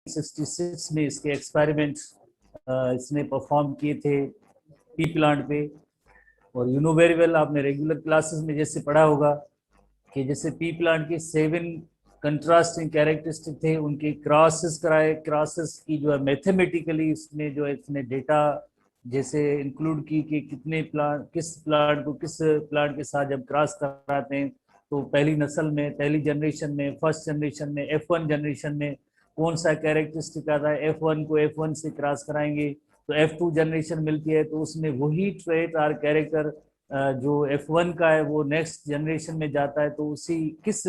1966 में इसके एक्सपेरिमेंट इसने परफॉर्म किए थे पी प्लांट पे। और यू नो वेरी वेल, आपने रेगुलर क्लासेस में जैसे पढ़ा होगा कि जैसे पी प्लांट के 7 कंट्रास्टिंग कैरेक्टरिस्टिक थे, उनके क्रॉसेस कराए। क्रॉसेस की जो है मैथमेटिकली इसमें जो है इसने डेटा जैसे इंक्लूड की कि कितने प्लांट, किस प्लांट को किस प्लांट के साथ जब क्रॉस कराते हैं तो पहली नस्ल में, पहली जनरेशन में, फर्स्ट जनरेशन में, F1 जनरेशन में कौन सा कैरेक्टरिस्टिक आता है, F1 को F1 से क्रॉस कराएंगे तो F2 जनरेशन मिलती है, तो उसमें वही ट्रेट और कैरेक्टर जो F1 का है वो नेक्स्ट जनरेशन में जाता है, तो उसी किस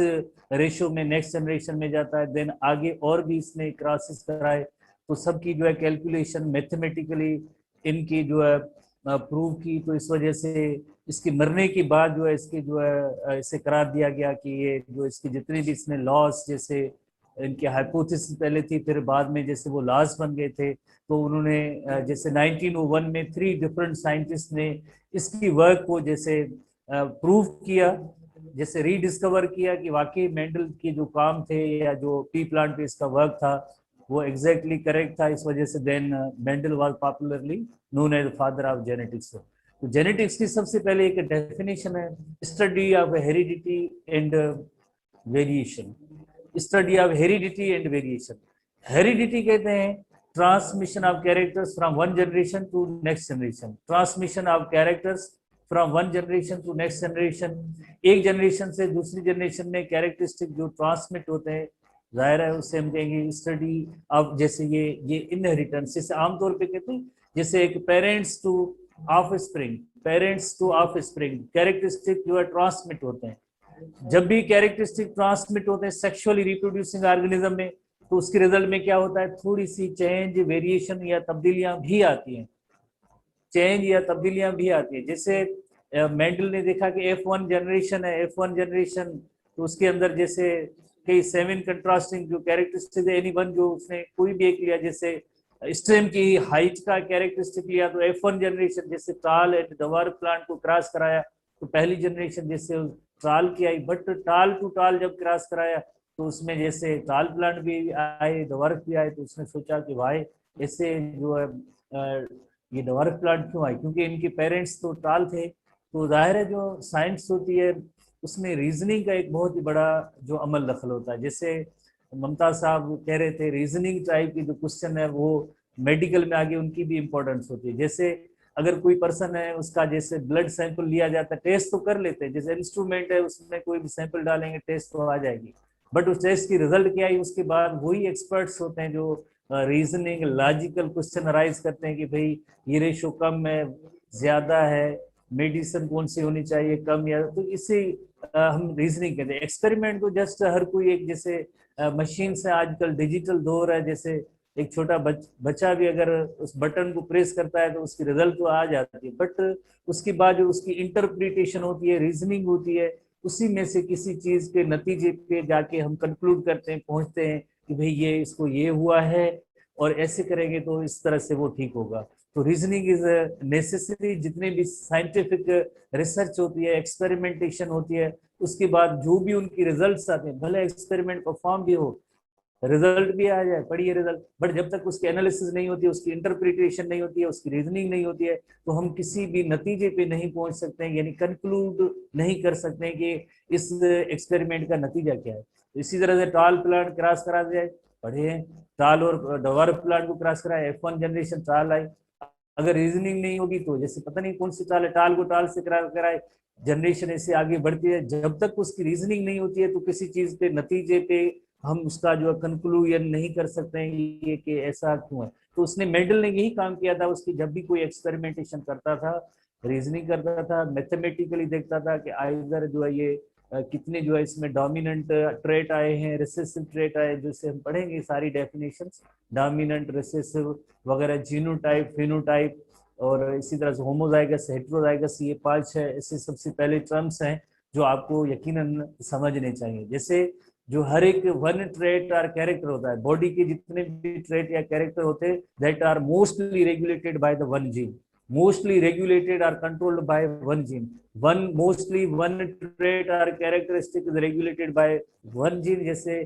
रेशो में नेक्स्ट जनरेशन में जाता है। देन आगे और भी इसने क्रॉसेस कराए, तो सबकी जो है कैलकुलेशन मैथमेटिकली इनकी जो है प्रूव की। तो इस वजह से इसके मरने के बाद जो है इसके जो है इसे करार दिया गया कि ये जो इसकी जितनी भी इसने लॉस, जैसे इनकी हाइपोथेसिस पहले थी फिर बाद में जैसे वो लॉस बन गए थे, तो उन्होंने जैसे 1901 में 3 डिफरेंट साइंटिस्ट ने इसकी वर्क को जैसे प्रूव किया, जैसे रीडिस्कवर किया कि वाकई मेंडल के जो काम थे या जो पी प्लांट पे इसका वर्क था वो एग्जैक्टली करेक्ट था। इस वजह से then Mendel was popularly known as father of genetics. तो जेनेटिक्स की सबसे पहले एक डेफिनेशन है, study of heredity and variation. Study of heredity and variation. Heredity कहते हैं transmission of characters from one generation to next generation. Transmission of characters from one generation to next generation. एक generation से दूसरी generation में characteristic जो transmit होते हैं, जाहिर है उससे हम कहेंगे स्टडी ऑफ, जैसे ये इनहेरिटेंस, जैसे आमतौर पे कहते हैं जैसे एक parents two of spring, parents two of spring characteristic जो है ट्रांसमिट होते हैं। जब भी कैरेक्टरिस्टिक ट्रांसमिट होते हैं सेक्सुअली रिप्रोड्यूसिंग ऑर्गेनिज्म में, तो उसके रिजल्ट में क्या होता है, थोड़ी सी चेंज, वेरिएशन या तब्दीलियां भी आती हैं, चेंज या तब्दीलियां भी आती हैं। जैसे मेंडल ने देखा कि F1 जनरेशन है, F1 जनरेशन, तो उसके अंदर जैसे कई 7 कंट्रास्टिंग जो कैरेक्टरिस्टिक है, एनी वन जो उसने कोई भी एक लिया, जैसे स्टेम की हाइट का कैरेक्टरिस्टिक लिया तो F1 जनरेशन जैसे टाल एंड डवार्फ प्लांट को क्रॉस कराया तो पहली जनरेशन जैसे टाल की आई, बट टाल टू टाल जब क्रॉस कराया तो उसमें जैसे टाल प्लांट भी आए, डवार्फ भी आए, तो उसने सोचा कि भाई ऐसे जो है ये डवार्फ प्लांट क्यों आए, क्योंकि इनके पेरेंट्स तो टाल थे। तो जाहिर है जो साइंस होती है उसमें रीजनिंग का एक बहुत ही बड़ा जो अमल दखल होता है। जैसे ममता साहब कह रहे थे रीजनिंग टाइप की जो क्वेश्चन है वो मेडिकल में आगे उनकी भी इंपॉर्टेंस होती है। जैसे अगर कोई पर्सन है उसका जैसे ब्लड सैंपल लिया जाता है, टेस्ट तो कर लेते हैं, जैसे इंस्ट्रूमेंट है उसमें कोई भी सैंपल डालेंगे टेस्ट तो आ जाएगी, बट उस टेस्ट की रिजल्ट क्या आई उसके बाद वही एक्सपर्ट्स होते हैं जो रीजनिंग लॉजिकल क्वेश्चन अराइज करते हैं कि भाई ये रेशो कम है, ज्यादा है, मेडिसिन कौन सी होनी चाहिए, कम या, तो इससे हम रीजनिंग कहते हैं। एक्सपेरिमेंट तो जस्ट हर कोई एक जैसे मशीन से, आजकल डिजिटल दौर है, जैसे एक छोटा बच्चा भी अगर उस बटन को प्रेस करता है तो उसकी रिजल्ट तो आ जाती है, बट उसके बाद जो उसकी इंटरप्रिटेशन होती है, रीजनिंग होती है, उसी में से किसी चीज के नतीजे पे जाके हम कंक्लूड करते हैं, पहुंचते हैं कि भाई ये इसको ये हुआ है और ऐसे करेंगे तो इस तरह से वो ठीक होगा। तो रीजनिंग इज नेसेसरी। जितने भी साइंटिफिक रिसर्च होती है, एक्सपेरिमेंटेशन होती है, उसके बाद जो भी उनकी रिजल्ट्स आते हैं, भले एक्सपेरिमेंट परफॉर्म भी हो, रिजल्ट भी आ जाए, पढ़िए रिजल्ट, बट जब तक उसकी एनालिसिस नहीं होती है, उसकी इंटरप्रिटेशन नहीं होती है, उसकी रीजनिंग नहीं होती है, तो हम किसी भी नतीजे पे नहीं पहुंच सकते हैं, यानी कंक्लूड नहीं कर सकते हैं कि इस एक्सपेरिमेंट का नतीजा क्या है। तो इसी तरह से टाल प्लांट क्रॉस करा जाए, पढ़े टाल और डवार्फ प्लांट को क्रॉस कराए, F1 जनरेशन टाल आई। अगर रीजनिंग नहीं होगी तो जैसे पता नहीं कौन सी टाल है, टाल को टाल से क्रॉस कराए, जनरेशन ऐसे आगे बढ़ती है। जब तक उसकी रीजनिंग नहीं होती है तो किसी चीज पे, नतीजे पे हम उसका जो है कंक्लूजन नहीं कर सकते हैं ये कि ऐसा क्यों है। तो उसने मेंडल ने यही काम किया था, उसकी जब भी कोई एक्सपेरिमेंटेशन करता था, रीजनिंग करता था, मैथमेटिकली देखता था कि आइदर जो है ये कितने जो है इसमें डोमिनेंट ट्रेट आए हैं, रिसेसिव ट्रेट आए, जैसे हम पढ़ेंगे सारी डेफिनेशंस, डोमिनेंट, रिसेसिव वगैरह, जीनोटाइप, फिनोटाइप, और इसी तरह से होमोजाइगस, हेटेरोजाइगस, ये 5 है ऐसे सबसे पहले टर्म्स हैं जो आपको यकीनन समझने चाहिए। जैसे जो हर एक वन ट्रेट और कैरेक्टर होता है, बॉडी के जितने भी ट्रेट या कैरेक्टर होते हैं, that are mostly regulated by the one gene, mostly regulated और controlled by one gene. One mostly one trait और characteristic is regulated by one gene. जैसे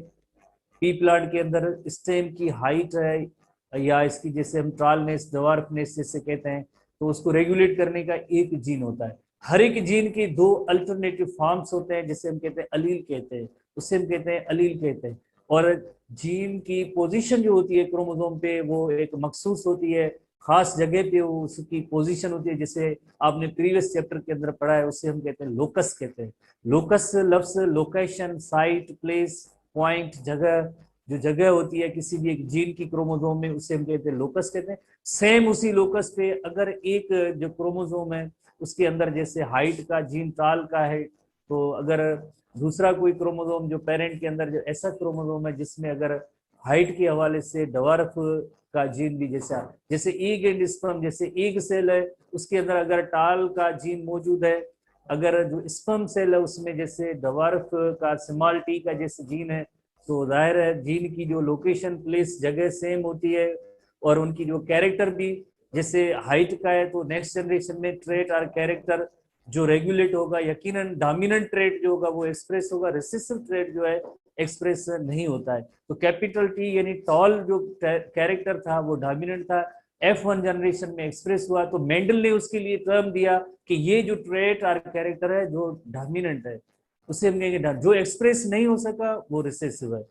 पी प्लांट के अंदर स्टेम की हाइट है या इसकी जैसे हम ट्रालनेस डवार्फनेस जैसे कहते हैं, तो उसको रेगुलेट करने का एक जीन होता है। हर एक जीन के दो अल्टरनेटिव फॉर्म्स होते हैं, जिसे हम कहते हैं अलील कहते हैं, उसे हम कहते हैं अलील कहते हैं। और जीन की पोजीशन जो होती है क्रोमोसोम पे वो एक मखसूस होती है, खास जगह पे वो उसकी पोजीशन होती है, जिसे आपने प्रीवियस चैप्टर के अंदर पढ़ा है, उसे हम कहते हैं लोकस कहते हैं। लोकस लफ्ज लोकेशन, साइट, प्लेस, पॉइंट, जगह, जो जगह होती है किसी भी एक जीन की क्रोमोसोम में, उसे हम कहते हैं लोकस कहते हैं। सेम उसी लोकस पे अगर एक जो क्रोमोसोम है उसके अंदर जैसे हाइट का जीन टाल का है, तो अगर दूसरा कोई क्रोमोसोम जो पेरेंट के अंदर जो ऐसा क्रोमोसोम है जिसमें अगर हाइट के हवाले से डवार्फ का जीन भी जैसा, जैसे एग एंड स्पर्म, जैसे एग सेल है उसके अंदर अगर टाल का जीन मौजूद है, अगर जो स्पर्म सेल है उसमें जैसे डवार्फ का सिमाल्टी का जैसे जीन है, तो जाहिर है जीन की जो लोकेशन प्लेस जगह सेम होती है, और उनकी जो कैरेक्टर भी जैसे हाइट का है तो नेक्स्ट जनरेशन में ट्रेट और कैरेक्टर जो रेगुलेट होगा, यकीनन डोमिनेंट ट्रेट जो होगा वो एक्सप्रेस होगा, रिसेसिव ट्रेट जो है एक्सप्रेस नहीं होता है। तो कैपिटल टी यानी टॉल जो कैरेक्टर था वो डोमिनेंट था, F1 जनरेशन में एक्सप्रेस हुआ, तो मेंडल ने उसके लिए टर्म दिया कि ये जो ट्रेट और कैरेक्टर है जो डोमिनेंट है उसे हम कहेंगे, जो एक्सप्रेस नहीं हो सका वो रिसेसिव है।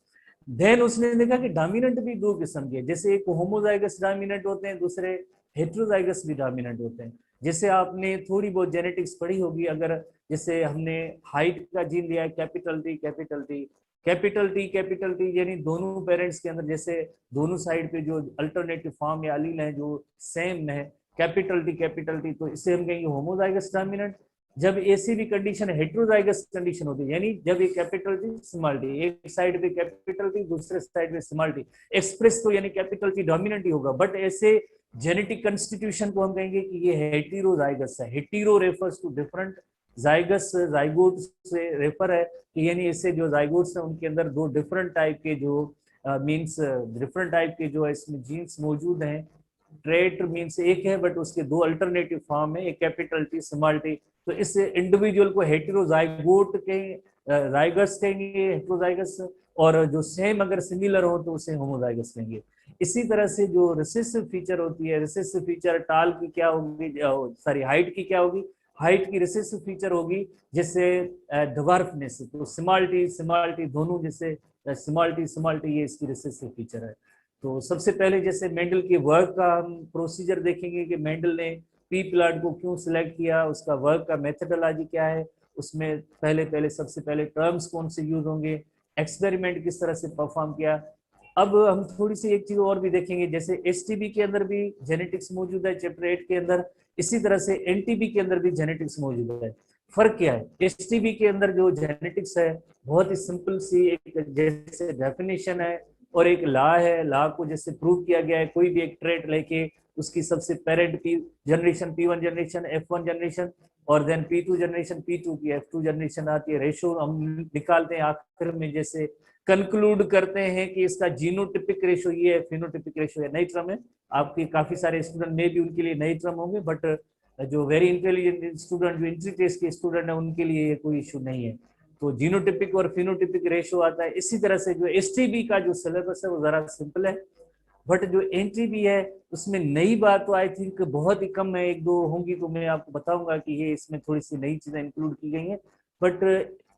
देन उसने देखा कि डोमिनेंट भी दो किस्म के, जैसे एक होमोजाइगस डोमिनेंट होते हैं, दूसरे हेट्रोजाइगस भी डोमिनेंट होते हैं। जैसे आपने थोड़ी बहुत जेनेटिक्स पढ़ी होगी, अगर जैसे हमने हाइट का जीन लिया है capital T capital T capital T capital T, यानी दोनों पेरेंट्स के अंदर जैसे दोनों साइड पे जो अल्टरनेटिव फॉर्म या अलील है जो सेम है कैपिटल टी, तो इसे हम कहेंगे होमोजाइगस डोमिनेंट। जब ऐसी भी कंडीशन हेट्रोजाइगस कंडीशन होती है, यानी जब एक कैपिटल टी स्मॉल टी, एक साइड पे कैपिटल टी दूसरे साइड पे स्मॉल टी, एक्सप्रेस तो यानी कैपिटल टी डोमिनेंट ही होगा, बट ऐसे जेनेटिक कंस्टिट्यूशन को हम कहेंगे कि ये हेटेरोजाइगस है। Hetero refers to different, zygous zygote से रेफर है कि यानी इससे जो जाइगोट्स हैं उनके अंदर दो डिफरेंट टाइप के जो मींस डिफरेंट टाइप के जो है इसमें जीन्स मौजूद हैं। ट्रेट मीन्स एक है बट उसके दो अल्टरनेटिव फॉर्म है, एक कैपिटल टी स्मॉल टी, तो इस इंडिविजुअल को हेटेरोजाइगोट कहेंगे, जाइगस कहेंगे, हेटेरोजाइगस, और जो सेम अगर सिमिलर हो तो उसे होमोजाइगस कहेंगे। इसी तरह से जो रिसेसिव फीचर होती है, रिसेसिव फीचर टाल की क्या होगी, सॉरी हाइट की क्या होगी, हाइट की रिसेसिव फीचर होगी जैसे डवार्फनेस, तो स्मॉल टी दोनों जैसे स्मॉल टी ये इसकी रिसेसिव फीचर है। तो सबसे पहले जैसे मेंडल के वर्क का हम प्रोसीजर देखेंगे कि मेंडल ने पी प्लांट को क्यों सिलेक्ट किया, उसका वर्क का मेथडोलॉजी क्या है, उसमें पहले सबसे पहले टर्म्स कौन से यूज होंगे, एक्सपेरिमेंट किस तरह से परफॉर्म किया। अब हम थोड़ी सी एक चीज और भी देखेंगे, जैसे एसटीबी के अंदर भी जेनेटिक्स मौजूद है चैप्टर 8 के अंदर, इसी तरह से एनटीबी के अंदर भी जेनेटिक्स मौजूद है। फर्क क्या है, एसटीबी के अंदर जो जेनेटिक्स है बहुत ही सिंपल सी एक जैसे डेफिनेशन है और एक लॉ है, लॉ को जैसे प्रूव किया गया है, कोई भी एक ट्रेट लेके उसकी सबसे parent P generation P1 generation, F1 generation, और देन P2 जनरेशन, P2 की F2 जनरेशन आती है, रेशो हम निकालते हैं आखिर में, जैसे कंक्लूड करते हैं कि इसका जीनोटिपिक रेशो ये है, फिनोटिपिक रेशो है। नई टर्म है, आपके काफी सारे स्टूडेंट में भी उनके लिए नई टर्म होंगे, बट जो वेरी इंटेलिजेंट स्टूडेंट, जो एंट्री टेस्ट के स्टूडेंट है उनके लिए ये कोई इशू नहीं है। तो जीनोटिपिक और फिनोटिपिक रेशो आता है। इसी तरह से जो एसटीबी का जो सिलेबस है वो जरा सिंपल है, बट जो एनटीबी है उसमें नई बात तो आई थिंक बहुत ही कम है, एक दो होंगी तो मैं आपको बताऊंगा कि ये इसमें थोड़ी सी नई चीजें इंक्लूड की गई हैं। बट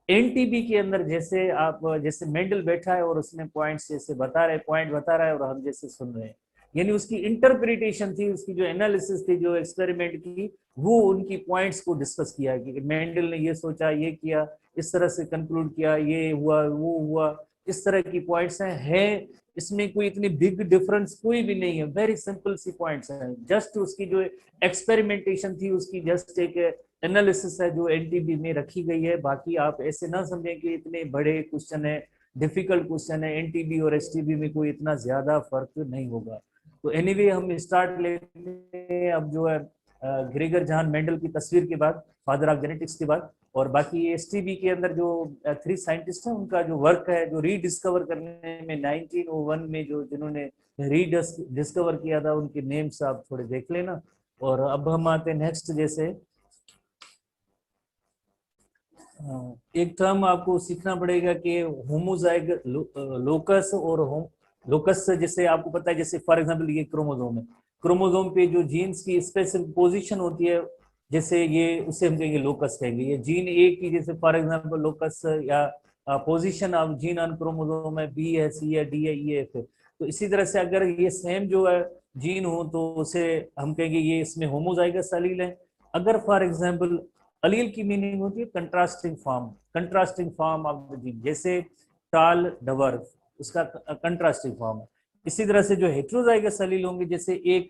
एनटीबी के अंदर जैसे आप जैसे मेंडल बैठा है और उसमें पॉइंट्स जैसे बता रहे, पॉइंट बता रहा है और हम जैसे सुन रहे हैं, यानी उसकी इंटरप्रिटेशन थी, उसकी जो एनालिसिस थी, जो एक्सपेरिमेंट की, वो उनकी पॉइंट्स को डिस्कस किया कि मेंडल ने ये सोचा, ये किया, इस तरह से कंक्लूड किया, ये हुआ, वो हुआ, इस तरह की पॉइंट्स हैं। इसमें कोई इतनी बिग डिफरेंस कोई भी नहीं है, वेरी सिंपल सी पॉइंट्स हैं, जस्ट उसकी जो एक्सपेरिमेंटेशन थी उसकी जस्ट एक एनालिसिस है जो एनटीबी में रखी गई है। बाकी आप ऐसे ना समझें कि इतने बड़े क्वेश्चन है, डिफिकल्ट क्वेश्चन है, एनटीबी और एसटीबी में कोई इतना ज्यादा फर्क नहीं होगा। तो एनीवे हम स्टार्ट लेते हैं अब जो है ग्रेगर जॉन मेंडल की तस्वीर के बाद, फादर ऑफ जेनेटिक्स के बाद, और बाकी एसटीबी के अंदर जो 3 साइंटिस्ट हैं उनका जो वर्क है, जो रीडिस्कवर करने में 1901 में जो जिन्होंने रीडिस्कवर किया था, उनके नेम्स आप थोड़े देख लेना। और अब हम आते हैं नेक्स्ट, जैसे एक टर्म आपको सीखना पड़ेगा कि होमोजाइग लोकस और लोकस, जैसे आपको पता है, जैसे फॉर एग्जांपल ये क्रोमोसोम है, क्रोमोसोम पे जो जीन्स की स्पेसिफिक पोजीशन होती है, जैसे ये उसे हम कहेंगे लोकस कहेंगे। ये जीन ए की जैसे फॉर एग्जांपल लोकस या position of gene on chromosome है, बी है, सी है, डी है, ई है, एफ है। तो इसी तरह से अगर ये सेम जो है जीन हो तो उसे हम कहेंगे ये इसमें होमोजाइगस एलील है। अगर फॉर एग्जांपल अलील की मीनिंग होती है contrasting form of the gene, जैसे टाल डवर्फ उसका कंट्रास्टिंग फॉर्म है। इसी तरह से जो हेट्रोजाइगस अलील होंगे, जैसे एक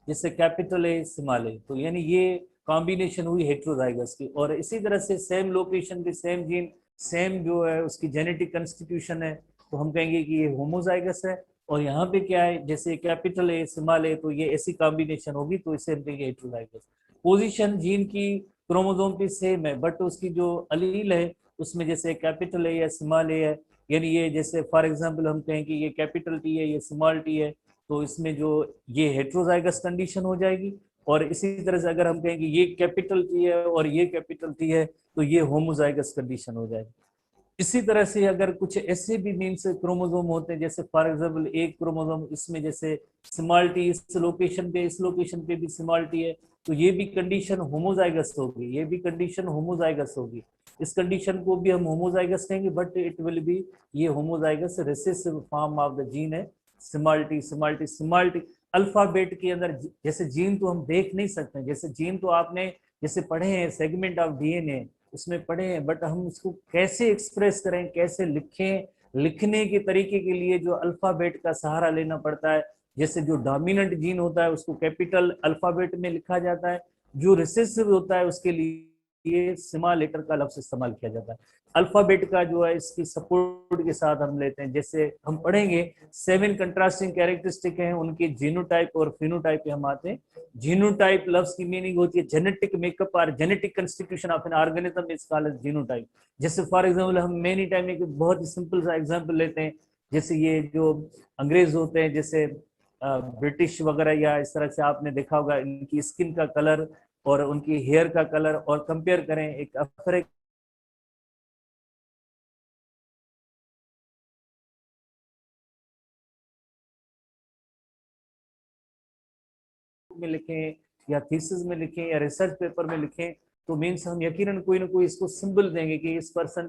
जैसे कैपिटल ए स्मॉल ए, तो यानी ये कॉम्बिनेशन हुई हेट्रोजाइगस की। और इसी तरह से सेम लोकेशन पे सेम जीन, सेम जो है उसकी जेनेटिक कंस्टिट्यूशन है, तो हम कहेंगे कि ये होमोजाइगस है। और यहाँ पे क्या है, जैसे कैपिटल ए स्मॉल ए, तो ये ऐसी कॉम्बिनेशन होगी तो इसे हम कहेंगे हेट्रोजाइगस। पोजीशन जीन की क्रोमोसोम पे सेम है, बट उसकी जो अलील है उसमें जैसे कैपिटल ए या स्मॉल ए है, यानी ये जैसे फॉर एग्जांपल हम कहें कि ये कैपिटल टी है, ये स्मॉल टी है, तो इसमें जो ये हेट्रोजाइगस कंडीशन हो जाएगी। और इसी तरह से अगर हम कहें कि ये कैपिटल टी है और ये कैपिटल टी है, तो ये होमोजाइगस कंडीशन हो जाएगी। इसी तरह से अगर कुछ ऐसे भी मीन्स क्रोमोसोम होते हैं, जैसे फॉर एग्जांपल एक क्रोमोसोम इसमें जैसे स्मॉल टी इस लोकेशन पे भी स्मॉल टी है, तो ये भी कंडीशन होमोजाइगस होगी, ये भी कंडीशन होमोजाइगस होगी। इस कंडीशन को भी हम होमोजाइगस कहेंगे, बट इट विल बी ये homozygous recessive form of the gene है स्मॉल टी। अल्फाबेट के अंदर जैसे जीन तो हम देख नहीं सकते, जैसे जीन तो आपने जैसे पढ़े हैं सेगमेंट ऑफ डीएनए उसमें पढ़े हैं, बट हम इसको कैसे एक्सप्रेस करें, कैसे लिखें, लिखने के तरीके के लिए जो अल्फाबेट का सहारा लेना पड़ता है। जैसे जो डोमिनेंट जीन होता है उसको कैपिटल अल्फाबेट में लिखा जाता है, जो रिसेसिव होता है उसके लिए स्मॉल लेटर का लफ्ज इस्तेमाल किया जाता है। अल्फाबेट का जो है इसकी सपोर्ट के साथ हम लेते हैं, जैसे हम पढ़ेंगे 7 कंट्रास्टिंग कैरेक्टरिस्टिक हैं, उनके जीनोटाइप और फिनोटाइप पे हम आते हैं। जीनोटाइप लफ्ज की मीनिंग होती है जेनेटिक मेकअप और genetic constitution of an organism is called as genotype. जैसे फॉर एग्जांपल हम मेनी टाइम एक बहुत ही सिंपल सा एग्जांपल लेते हैं, जैसे ये जो अंग्रेज होते हैं, जैसे ब्रिटिश वगैरह, या इस तरह से आपने देखा होगा इनकी स्किन का कलर और उनकी हेयर का कलर, और कंपेयर करें एक अफ्रीकन में लिखें या थीसिस में लिखें या रिसर्च पेपर में लिखें, तो मीन्स हम यकीनन कोई ना कोई इसको सिंबल देंगे कि इस पर्सन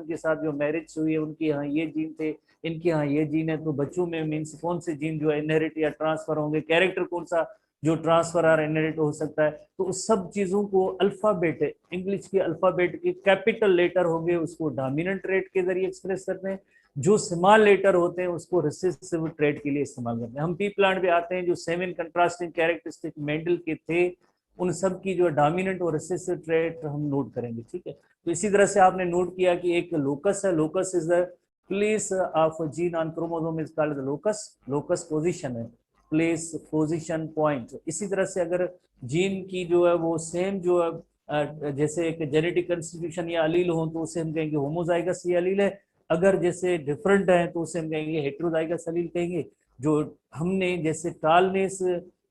के साथ जो मैरिज हुई है उनके यहाँ ये जीन थे, इनके यहाँ ये जीन है। तो बच्चों में मीन्स कौन से जीन जो है इनहेरिट या ट्रांसफर होंगे, कैरेक्टर कौन सा जो ट्रांसफर और इनहेरिट हो सकता है, तो उस सब चीजों को अल्फाबेट, इंग्लिश के अल्फाबेट के कैपिटल लेटर होंगे उसको डोमिनेंट ट्रेट के जरिए एक्सप्रेस करते हैं, जो स्मॉल लेटर होते हैं उसको रिसेसिव ट्रेट के लिए इस्तेमाल करते हैं। हम पी प्लांट पे आते हैं, जो 7 कंट्रास्टिंग कैरेक्टरिस्टिक मेंडल के थे, उन सब की जो डोमिनेंट और रिसेसिव ट्रेट हम नोट करेंगे, ठीक है। तो इसी तरह से आपने नोट किया कि एक लोकस है, locus is the place of gene on chromosome is called the locus, locus position है, प्लेस पोजीशन पॉइंट। इसी तरह से अगर जीन की जो है वो सेम जो है जैसे एक जेनेटिक कंस्टिट्यूशन या अलील हो तो उसे हम कहेंगे होमोजाइगस ये अलील है। अगर जैसे डिफरेंट है तो उसे हम कहेंगे हेट्रोजाइगस अलील कहेंगे। जो हमने जैसे टालनेस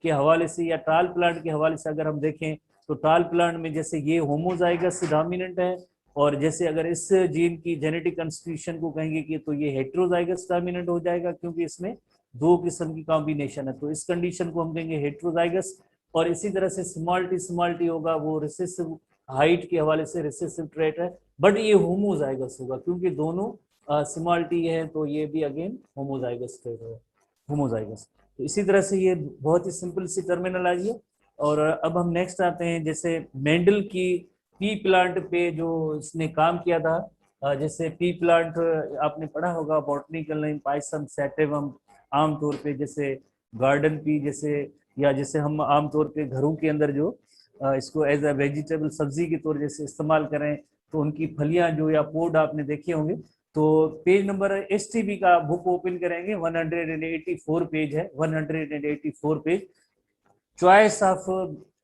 के हवाले से या टाल प्लांट के हवाले से अगर हम देखें, तो टाल प्लांट में जैसे ये होमोजाइगस डोमिनेंट है, और जैसे अगर इस जीन की जेनेटिक कंस्टिट्यूशन को कहेंगे कि तो ये हेट्रोजाइगस डोमिनेंट हो जाएगा, क्योंकि इसमें 2 किस्म की कॉम्बिनेशन है, तो इस कंडीशन को हम कहेंगे हेट्रोजाइगस। और इसी तरह से स्मॉल टी होगा वो रिसेसिव, हाइट के हवाले से रिसेसिव ट्रेट है, बट ये होमोजाइगस होगा क्योंकि दोनों स्मॉल टी है, तो ये भी अगेन होमोजाइगस ट्रेट है, होमोजाइगस। तो इसी तरह से ये बहुत ही सिंपल सी टर्मिनोलॉजी है। और अब हम नेक्स्ट आते हैं, जैसे मेंडल की पी प्लांट पे जो इसने काम किया था, जैसे पी प्लांट आपने पढ़ा होगा बॉटनिकल नेम पाइसम सैटिवम, आमतौर पे जैसे गार्डन पी जैसे, या जैसे हम आमतौर पे घरों के अंदर जो इसको एज अ वेजिटेबल सब्जी के तौर जैसे इस्तेमाल करें, तो उनकी फलियां जो या पोड आपने देखे होंगे। तो पेज नंबर एसटीबी का बुक ओपन करेंगे, 184 पेज है, 184 page, choice of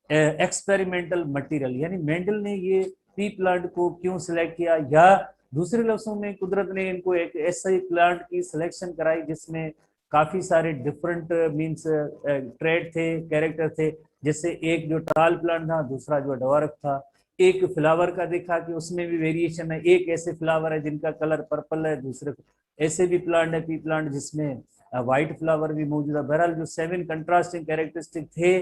experimental material, यानी मेंडल ने ये पी प्लांट को क्यों सिलेक्ट किया, या दूसरे लफ्जों में कुदरत ने इनको एक ऐसे प्लांट की सिलेक्शन कराई जिसमें काफी सारे डिफरेंट मींस ट्रेड थे, कैरेक्टर थे। जैसे एक जो टाल प्लांट था, दूसरा जो डवार्फ था, एक फ्लावर का देखा कि उसमें भी वेरिएशन है, एक ऐसे फ्लावर है जिनका कलर पर्पल है, दूसरे ऐसे भी प्लांट है पी प्लांट जिसमें व्हाइट फ्लावर भी मौजूद है। बहरहाल जो 7 कंट्रास्टिंग कैरेक्टरिस्टिक थे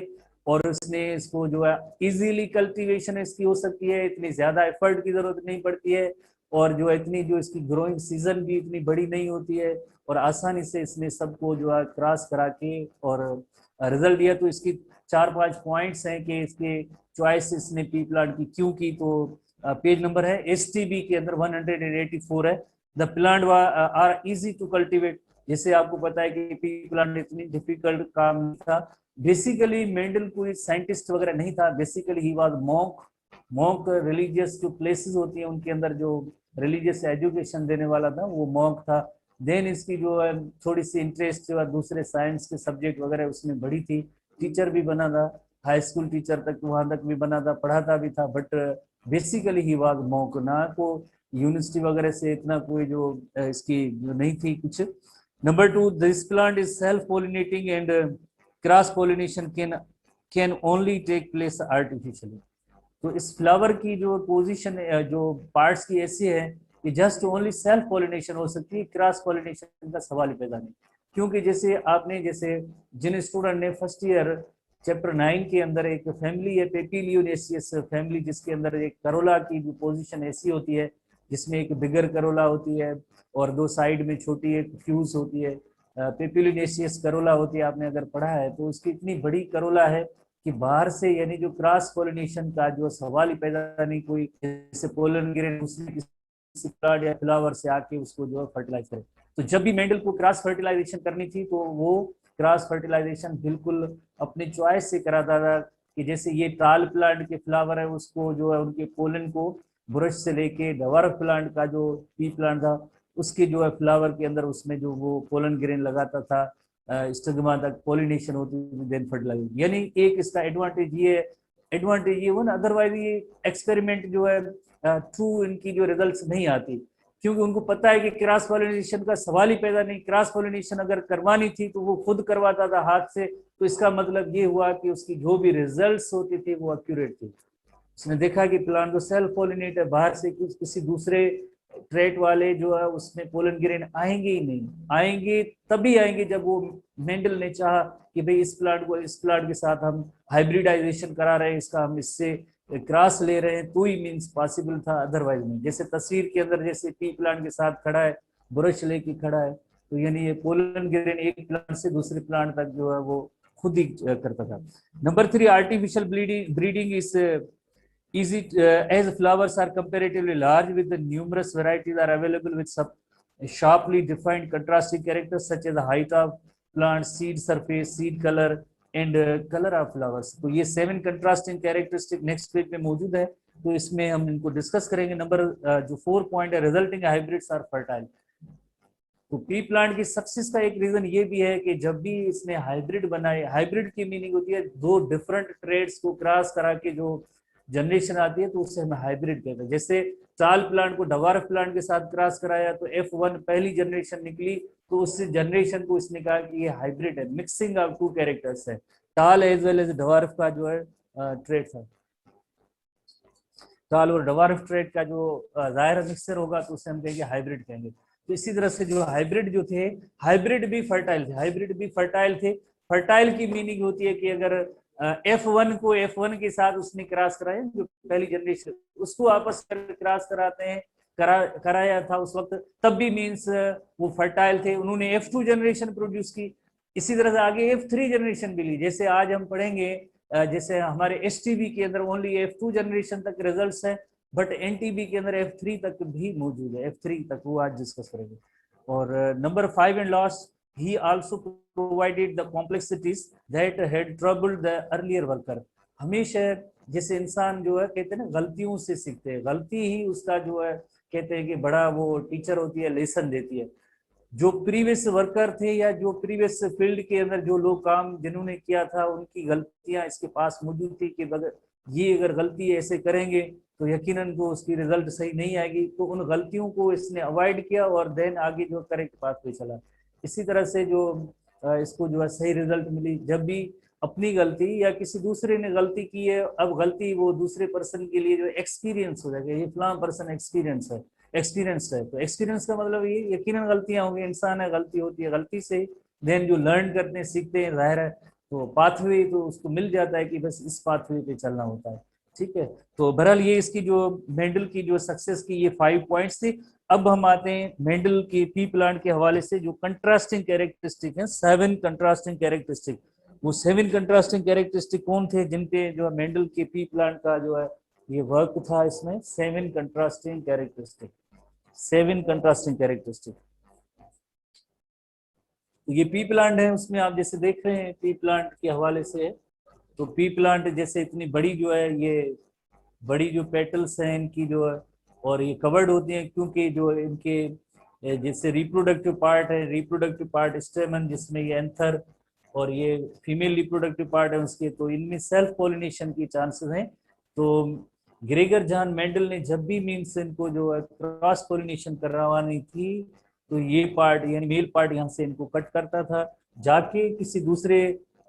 और उसने इसको जो है इजीली कल्टीवेशन इसकी हो सकती है, इतनी ज्यादा एफर्ट की जरूरत नहीं पड़ती है, और जो इतनी जो इसकी ग्रोइंग सीजन भी इतनी बड़ी नहीं होती है, और आसानी से इसने सबको जो है क्रॉस करा के और रिजल्ट दिया। तो इसकी 4-5 पॉइंट्स हैं कि इसके चॉइस इसने पी प्लांट की क्यों की। तो पेज नंबर है एसटीबी के अंदर 184 है। The plant are easy to cultivate. जैसे आपको पता है कि पी प्लांट इतनी डिफिकल्ट काम नहीं था। बेसिकली मेंडल कोई साइंटिस्ट वगैरह नहीं था, basically he was monk. Monk religious जो प्लेसेस होती हैं उनके अंदर जो रिलीजियस एजुकेशन देने वाला था वो मॉन्क था। देन इसकी जो है थोड़ी सी इंटरेस्ट जो है दूसरे साइंस के सब्जेक्ट वगैरह उसमें बढ़ी थी, टीचर भी बना था, हाई स्कूल टीचर तक वहां तक भी बना था, पढ़ाता भी था, but basically he was monk. ना को यूनिवर्सिटी वगैरह से इतना कोई जो इसकी जो नहीं थी कुछ। Number 2, this plant is self pollinating and cross pollination can only take place artificially. तो इस फ्लावर की जो पोजीशन जो पार्ट्स की ऐसी है कि जस्ट ओनली सेल्फ पॉलिनेशन हो सकती है, क्रॉस पॉलिनेशन का सवाल ही पैदा नहीं। क्योंकि जैसे आपने जैसे जिन स्टूडेंट ने फर्स्ट ईयर चैप्टर 9 के अंदर एक फैमिली है पेपिलियोनेसियस फैमिली, जिसके अंदर एक करोला की जो पोजीशन ऐसी होती है जिसमें एक बिगर करोला होती है और दो साइड में छोटी एक फ्यूज होती है, पेपिलियोनेसियस करोला होती है, आपने अगर पढ़ा है तो उसकी इतनी बड़ी करोला है कि बाहर से यानी जो क्रॉस पोलिनेशन का जो सवाल ही पैदा नहीं, कोई जैसे पोलन ग्रेन दूसरे किसी प्लांट या फ्लावर से आके उसको जो है फर्टिलाइज करे। तो जब भी मेंडल को क्रॉस फर्टिलाइजेशन करनी थी तो वो क्रॉस फर्टिलाइजेशन बिल्कुल अपने चॉइस से कराता था कि जैसे ये ताल प्लांट के फ्लावर है उसको जो है उनके पोलन को ब्रश से लेके डवार्फ प्लांट का जो पी प्लांट था उसके जो है फ्लावर के अंदर उसमें जो वो पोलन ग्रेन लगाता था, स्टिग्मा तक पॉलिनेशन होती थी, देन फर्टिलाइजेशन। यानी एक इसका एडवांटेज ये हुआ ना, अदरवाइज ये एक्सपेरिमेंट जो है थ्रू इनकी जो रिजल्ट्स नहीं आती, क्योंकि उनको पता है कि क्रॉस पॉलिनेशन का सवाल ही पैदा नहीं। क्रॉस पॉलिनेशन अगर करवानी थी तो वो खुद करवाता था हाथ से, तो इसका मतलब ये हुआ कि उसकी जो भी रिजल्ट्स होती थी वो एक्यूरेट थी। उसने देखा कि प्लांट जो सेल्फ पॉलिनेट है, बाहर से किसी दूसरे ट्रेट वाले जो है उसमें पोलन ग्रेन आएंगे ही नहीं, आएंगे तभी आएंगे जब वो मेंडल ने चाहा कि भाई इस प्लांट के साथ हम हाइब्रिडाइजेशन करा रहे हैं, इसका हम इससे क्रॉस ले रहे हैं तो ही मीन्स पॉसिबल था, अदरवाइज नहीं। जैसे तस्वीर के अंदर जैसे पी प्लांट के साथ खड़ा है, ब्रश लेके खड़ा है, तो यानी ये पोलन ग्रेन एक प्लांट से दूसरे प्लांट तक जो है वो खुद ही करता था। Number 3, artificial breeding is easy as flowers are comparatively large with the numerous varieties are available with some sharply defined contrasting characters such as the height of plant, seed surface, seed color and color of flowers। तो ये 7 contrasting characteristic next page में मौजूद है, तो इसमें हम इनको discuss करेंगे। नंबर जो 4 पॉइंट है, रिजल्टिंग हाइब्रिड्स आर फर्टाइल। तो पी प्लांट की सक्सेस का एक रीजन ये भी है कि जब भी इसने हाइब्रिड बनाए, हाइब्रिड की मीनिंग होती है दो डिफरेंट ट्रेड्स को क्रॉस करा के जो जनरेशन आती है तो उससे हमें हाइब्रिड कहते हैं। जैसे चाल प्लांट को डवार्फ प्लांट के साथ क्रॉस कराया तो F1 पहली जनरेशन निकली, तो उस जनरेशन को इसने कहा कि ये हाइब्रिड है, मिक्सिंग ऑफ टू कैरेक्टर्स है। टाल एज वेल एज डवार्फ का जो है ट्रेड था, टाल और डवार्फ ट्रेड का जो जाहिर मिक्सचर होगा तो उसे हम कहेंगे हाइब्रिड कहेंगे। तो इसी तरह से जो हाइब्रिड जो थे, हाइब्रिड भी फर्टाइल थे। फर्टाइल की मीनिंग होती है कि अगर F1 को F1 के साथ उसने क्रॉस कराया, जो पहली जनरेशन उसको आपस में क्रॉस कराते हैं, कराया था उस वक्त, तब भी मीन्स वो फर्टाइल थे। उन्होंने F2 जनरेशन प्रोड्यूस की, इसी तरह से आगे F3 जनरेशन भी ली। जैसे आज हम पढ़ेंगे जैसे हमारे STB के अंदर ओनली F2 जनरेशन तक रिजल्ट्स हैं, बट NTB के अंदर F3 तक भी मौजूद है, F3 तक वो आज डिस्कस करेंगे। और number 5 and last, he also provided the complexities that had troubled the earlier worker। हमेशा जैसे इंसान जो है कहते हैं ना गलतियों से सीखते हैं, गलती ही उसका जो है कहते हैं कि बड़ा वो टीचर होती है, लेसन देती है। जो प्रीवियस वर्कर थे या जो प्रीवियस फील्ड के अंदर जो लोग काम जिन्होंने किया था उनकी गलतियां इसके पास मौजूद थी कि ये अगर गलती ऐसे करेंगे तो यकीनन को उसकी रिजल्ट सही नहीं आएगी, तो उन गलतियों को इसने अवॉइड किया और देन आगे जो करेक्ट पाथ पे चला। इसी तरह से जो इसको जो है सही रिजल्ट मिली। जब भी अपनी गलती या किसी दूसरे ने गलती की है, अब गलती वो दूसरे पर्सन के लिए जो एक्सपीरियंस हो जाएगा, ये फलां पर्सन एक्सपीरियंस्ड है, तो एक्सपीरियंस का मतलब ये यकीनन गलतियां होंगी, इंसान है, गलती होती है, गलती से देन जो लर्न करते हैं, सीखते हैं, जाहिर है तो पाथवे तो उसको मिल जाता है कि बस इस पाथवे पे चलना होता है। ठीक है, तो बहरहाल ये इसकी जो मेंडल की जो सक्सेस की ये 5 पॉइंट्स थी। अब हम आते हैं मेंडल के पी प्लांट के हवाले से जो कंट्रास्टिंग कैरेक्टरिस्टिक हैं, 7 कंट्रास्टिंग कैरेक्टरिस्टिक। वो 7 कंट्रास्टिंग कैरेक्टरिस्टिक कौन थे जिनके जो मेंडल के पी प्लांट का जो है ये वर्क था, इसमें 7 कंट्रास्टिंग कैरेक्टरिस्टिक, 7 कंट्रास्टिंग कैरेक्टरिस्टिक। तो ये पी प्लांट है, उसमें आप जैसे देख रहे हैं पी प्लांट के हवाले से है, तो पी प्लांट जैसे इतनी बड़ी जो है, ये बड़ी जो पेटल्स हैं इनकी जो है, और ये कवर्ड होती हैं क्योंकि जो इनके जैसे रिप्रोडक्टिव पार्ट है, रिप्रोडक्टिव पार्ट स्टेमन जिसमें ये एंथर और ये फीमेल रिप्रोडक्टिव पार्ट है उसके, तो इनमें सेल्फ पॉलिनेशन की चांसेस हैं। तो ग्रेगर जॉन मेंडल ने जब भी मीन्स इनको जो है क्रॉस पॉलिनेशन करवानी थी, तो ये पार्ट यानी मेल पार्ट यहाँ से इनको कट करता था, जाके किसी दूसरे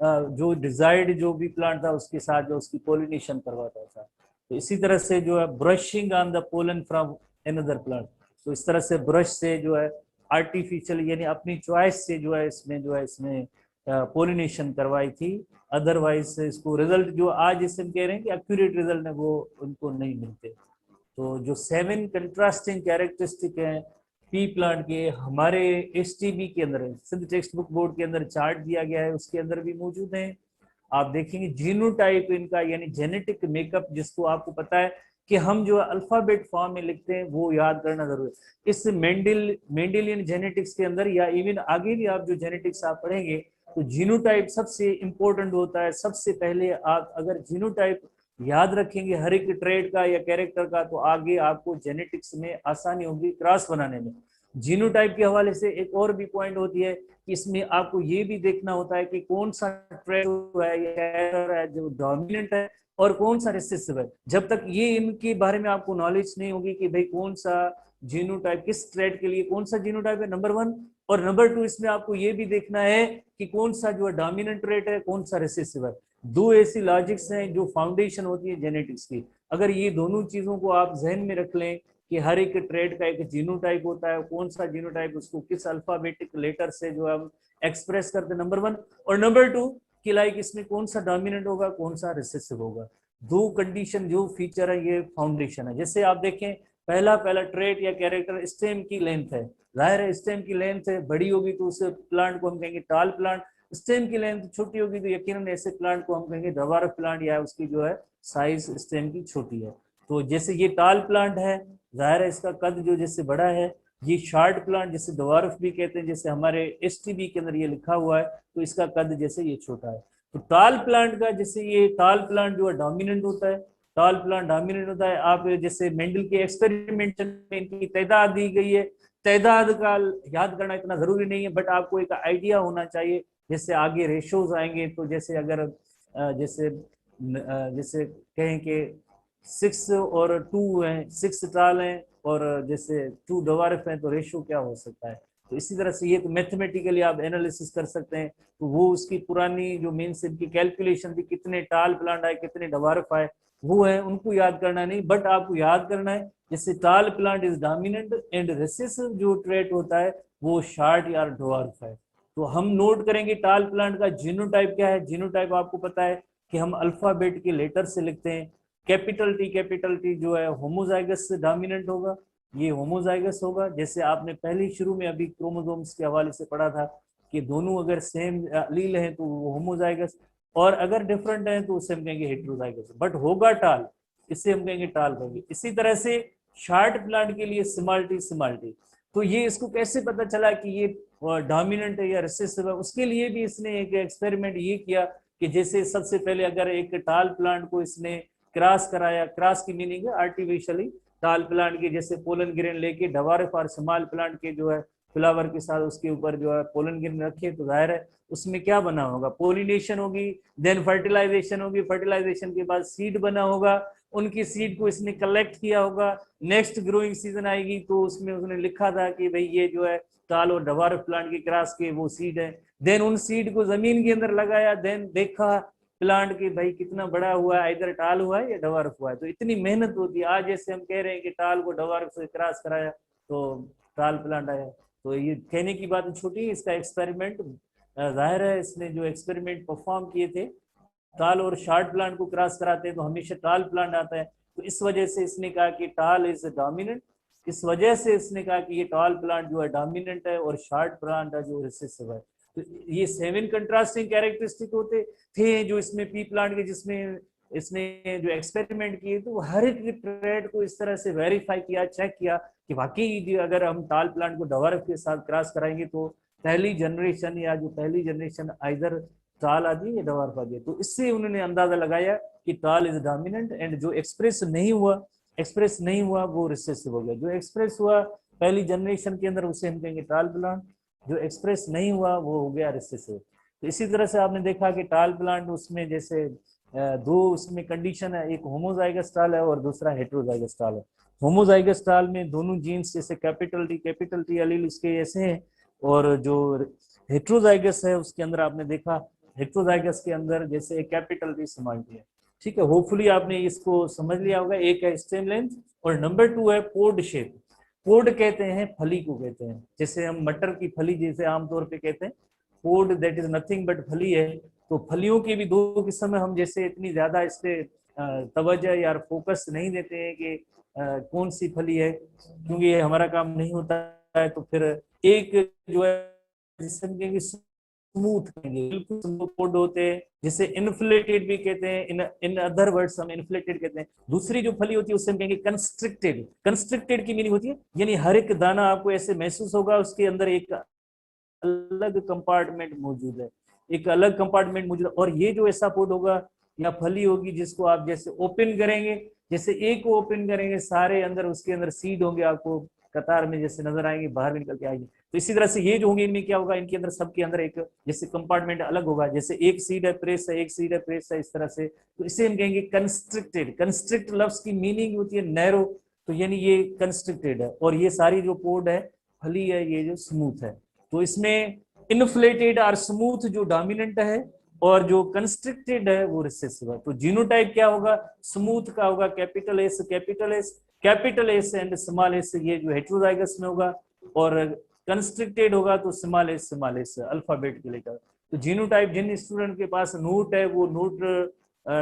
जो डिजायर्ड जो भी प्लांट था उसके साथ जो उसकी पॉलिनेशन करवाता था। तो इसी तरह से जो है brushing on the pollen from another plant, तो इस तरह से ब्रश से जो है आर्टिफिशियल यानी अपनी चॉइस से जो है इसमें पोलिनेशन करवाई थी। अदरवाइज इसको रिजल्ट जो आज इसमें कह रहे हैं कि एक्यूरेट रिजल्ट है वो उनको नहीं मिलते। तो जो 7 कंट्रास्टिंग कैरेक्टरिस्टिक हैं पी प्लांट के, हमारे एसटीबी के अंदर सिंध टेक्स्ट बुक बोर्ड के अंदर चार्ट दिया गया है, उसके अंदर भी मौजूद है। आप देखेंगे जीनोटाइप इनका यानी जेनेटिक मेकअप, जिसको आपको पता है कि हम जो अल्फाबेट फॉर्म में लिखते हैं वो याद करना जरूरी है। इस मेंडेलियन जेनेटिक्स के अंदर या इवन आगे भी आप जो जेनेटिक्स आप पढ़ेंगे तो जीनोटाइप सबसे इंपॉर्टेंट होता है। सबसे पहले आप अगर जीनोटाइप याद रखेंगे हर एक ट्रेड का या कैरेक्टर का, तो आगे आपको जेनेटिक्स में आसानी होगी क्रॉस बनाने में। जीनोटाइप के हवाले से एक और भी पॉइंट होती है कि इसमें आपको ये भी देखना होता है कि कौन सा ट्रेड है या जो डोमिनेंट है और कौन सा रिसेसिव है। जब तक ये इनके बारे में आपको नॉलेज नहीं होगी कि भाई कौन सा जीनोटाइप किस ट्रेड के लिए कौन सा जीनोटाइप है, नंबर 1, और नंबर 2 इसमें आपको ये भी देखना है कि कौन सा जो है डोमिनेंट ट्रेड है, कौन सा रिसेसिव है। दो ऐसी लॉजिक्स हैं जो फाउंडेशन होती है जेनेटिक्स की। अगर ये दोनों चीजों को आप जहन में रख लें कि हर एक ट्रेड का एक जीनोटाइप होता है, कौन सा जीनोटाइप उसको किस अल्फाबेटिक लेटर से जो हम एक्सप्रेस करते हैं, नंबर 1, और नंबर 2 कि लाइक इसमें कौन सा डोमिनेंट होगा कौन सा रिसेसिव होगा। दो कंडीशन जो फीचर है ये फाउंडेशन है। जैसे आप देखें पहला ट्रेट या कैरेक्टर स्टेम की लेंथ है, जाहिर है स्टेम की लेंथ बड़ी होगी तो उस प्लांट को हम कहेंगे टाल प्लांट, स्टेम की लेंथ छोटी होगी तो यकीनन ऐसे प्लांट को हम कहेंगे दवारफ प्लांट या उसकी जो है साइज स्टेम की छोटी है। तो जैसे ये टाल प्लांट है, जाहिर है इसका कद जो जैसे बड़ा है। ये शार्ट प्लांट जिसे दवारफ भी कहते हैं, जैसे हमारे एसटीबी के अंदर ये लिखा हुआ है, तो इसका कद जैसे ये छोटा है। तो टाल प्लांट का जैसे ये टाल प्लांट जो है डोमिनेंट होता है, टाल प्लांट डोमिनेंट होता है। आप जैसे मेंडल के एक्सपेरिमेंट में इनकी तादाद दी गई है, तादाद का याद करना इतना जरूरी नहीं है, बट आपको एक आइडिया होना चाहिए। जैसे आगे रेशोज आएंगे तो जैसे अगर जैसे जैसे कहें कि 6 और 2 हैं, 6 टाल हैं और जैसे 2 दवारफ हैं, तो रेशो क्या हो सकता है। तो इसी तरह से ये तो मैथमेटिकली आप एनालिसिस कर सकते हैं। तो वो उसकी पुरानी जो मीन्स इनकी कैलकुलेशन थी कितने टाल प्लांट आए कितने दवारफ आए, वो है, उनको याद करना नहीं, बट आपको याद करना है जैसे टाल plant is dominant and recessive जो ट्रेट होता है वो शार्ट या डवार्फ है। तो हम नोट करेंगे टाल प्लांट का जीनोटाइप क्या है। जीनोटाइप आपको पता है कि हम अल्फाबेट के लेटर से लिखते हैं। कैपिटल टी जो है होमोजाइगस से डोमिनेंट होगा, ये होमोजाइगस होगा। जैसे आपने पहले शुरू में अभी क्रोमोसोम्स के हवाले से पढ़ा था कि दोनों अगर सेम अलील हैं तो वो होमोजाइगस, और अगर डिफरेंट हैं तो उसे हम कहेंगे हेट्रोजाइगस, बट होगा टाल, इसे हम कहेंगे टाल कहेंगे। इसी तरह से शार्ट प्लांट के लिए सिमाल्टी। तो ये इसको कैसे पता चला कि ये डोमिनेंट है या रिसेसिव है, उसके लिए भी इसने एक एक्सपेरिमेंट ये किया कि जैसे सबसे पहले अगर एक टाल प्लांट को इसने क्रॉस कराया, क्रॉस की मीनिंग है आर्टिफिशियली टाल प्लांट के जैसे पोलन ग्रेन लेके डवारफ और स्मॉल प्लांट के जो है फ्लावर के साथ उसके ऊपर जो है पोलन ग्रेन रखे, तो जाहिर है उसमें क्या बना होगा, पोलिनेशन होगी, देन फर्टिलाइजेशन होगी, फर्टिलाइजेशन के बाद सीड बना होगा, उनकी सीड को इसने कलेक्ट किया होगा। नेक्स्ट ग्रोइंग सीजन आएगी तो उसमें उसने लिखा था कि भाई ये जो है टाल और डवारफ प्लांट के क्रॉस के वो सीड है। देन उन सीड को जमीन के अंदर लगाया, देन देखा प्लांट की भाई कितना बड़ा हुआ है, इधर टाल हुआ है या डवार्फ हुआ है। तो इतनी मेहनत होती है। आज जैसे हम कह रहे हैं कि टाल को डवार्फ से क्रॉस कराया तो टाल प्लांट आया, तो ये कहने की बात छोटी है। इसका एक्सपेरिमेंट जाहिर है, इसने जो एक्सपेरिमेंट परफॉर्म किए थे, टाल और शार्ट प्लांट को क्रॉस कराते हैं तो हमेशा टाल प्लांट आता है। तो इस वजह से इसने कहा कि टाल इज डोमिनेंट, इस वजह से इसने कहा कि ये टाल प्लांट जो है डोमिनेंट है और शार्ट प्लांट है जो रिसेसिव है। तो ये 7 कंट्रास्टिंग कैरेक्टरिस्टिक होते थे जो इसमें पी प्लांट के, जिसमें इसने जो एक्सपेरिमेंट किए तो हर एक ट्रेड को इस तरह से वेरीफाई किया, चेक किया कि वाकई अगर हम टाल प्लांट को डवार्फ के साथ क्रॉस कराएंगे तो पहली जनरेशन या जो पहली जनरेशन आइदर टाल आ गई या डवार्फ आ गई। तो इससे उन्होंने अंदाजा लगाया कि टाल इज डोमिनेंट, एंड जो एक्सप्रेस नहीं हुआ वो रिसेसिव हो गया। जो एक्सप्रेस हुआ पहली जनरेशन के अंदर उसे हम कहेंगे टाल प्लांट, जो एक्सप्रेस नहीं हुआ वो हो गया रिसेसिव। तो इसी तरह से आपने देखा कि टाल प्लांट उसमें जैसे दो उसमें कंडीशन है, एक होमोजाइगस टाल है और दूसरा हेटेरोजाइगस टाल है। होमोजाइगस टाल में दोनों जीन्स जैसे कैपिटल टी एलील इसके ऐसे हैं, और जो हेटेरोजाइगस है उसके अंदर आपने देखा हेटेरोजाइगस के अंदर जैसे एक कैपिटल टी स्मॉल टी है। ठीक है, होपफुली आपने इसको समझ लिया होगा। एक है स्टेम लेंथ और नंबर 2 है पोड शेप। पोड कहते हैं फली को कहते हैं, जैसे हम मटर की फली जैसे आमतौर पे कहते हैं, पोड दैट इज नथिंग बट फली है। तो फलियों की भी दो किस्म है, हम जैसे इतनी ज्यादा इस पे तवज्जो या फोकस नहीं देते हैं कि कौन सी फली है, क्योंकि ये हमारा काम नहीं होता है। तो फिर एक जो है जिसे हम कहेंगे स्मूथ कहेंगे, बिल्कुल स्मूथ पोड होते हैं, जिसे इन्फ्लेटेड भी कहते हैं, इन अदर वर्ड्स हम इन्फ्लेटेड कहते हैं। दूसरी जो फली होती है उससे हम कहेंगे कंस्ट्रिक्टेड। कंस्ट्रिक्टेड की मीनिंग होती है यानी हर एक दाना आपको ऐसे महसूस होगा उसके अंदर एक अलग कंपार्टमेंट मौजूद है, एक अलग कंपार्टमेंट मौजूद है। और ये जो ऐसा पोड होगा या फली होगी जिसको आप जैसे ओपन करेंगे, जैसे एक को ओपन करेंगे सारे अंदर उसके अंदर सीड होंगे, आपको कतार में जैसे नजर आएंगे, बाहर निकल के आएंगे। तो इसी तरह से ये जो होंगे इनमें क्या होगा, इनके अंदर सबके अंदर एक जैसे कंपार्टमेंट अलग होगा, जैसे एक सीड है प्रेस है, एक सीड है प्रेस है, इस तरह से। तो इसे हम कहेंगे कंस्ट्रिक्टेड। कंस्ट्रिक्ट लफ्ज की मीनिंग होती है नैरो, तो यानी ये कंस्ट्रिक्टेड है। और ये सारी जो पोड है फली है ये जो स्मूथ है। तो इसमें इन्फ्लेटेड और स्मूथ जो डोमिनेंट है और जो कंस्ट्रिक्टेड है वो रिसेसिव है। तो जीनोटाइप क्या होगा, स्मूथ का होगा capital S and small S, ये जो हेटेरोजाइगस में होगा, और कंस्ट्रिक्टेड होगा तो स्मॉल एस अल्फाबेट के लेकर। तो जीनोटाइप जिन स्टूडेंट के पास नोट है वो नोट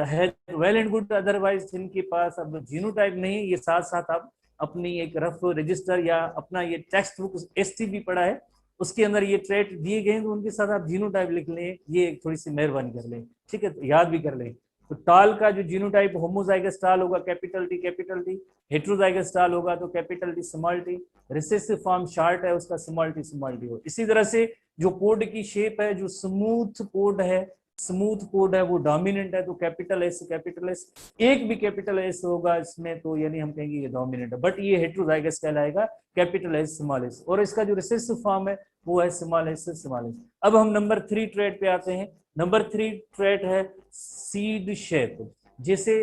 है वेल एंड गुड, अदरवाइज जिनके पास अब जीनोटाइप नहीं, ये साथ साथ आप अपनी एक रफ रजिस्टर या अपना ये टेक्स्ट बुक एसटीबी पढ़ा है उसके अंदर ये ट्रेट दिए गए हैं, तो उनके साथ आप जीनोटाइप लिख लें, ये थोड़ी सी मेहरबानी कर लें। ठीक है, तो याद भी कर लें। तो टाल का जो जीनोटाइप होमोजाइगस टाल होगा कैपिटल टी, हेटेरोजाइगस टाल होगा तो capital T small T, recessive form short है उसका स्मॉल टी हो। इसी तरह से जो पोड की शेप है, जो स्मूथ पोड है वो डोमिनेंट है तो कैपिटल एस, एक भी कैपिटल एस होगा इसमें तो यानी हम कहेंगे ये डोमिनेंट है, बट ये हेटेरोजाइगस कहलाएगा कैपिटल एस स्मॉल एस। और इसका जो रिसेसिव फॉर्म है वो है स्मॉल एस। अब हम नंबर 3 ट्रेट पे आते हैं। नंबर 3 ट्रेट है सीड शेप। जैसे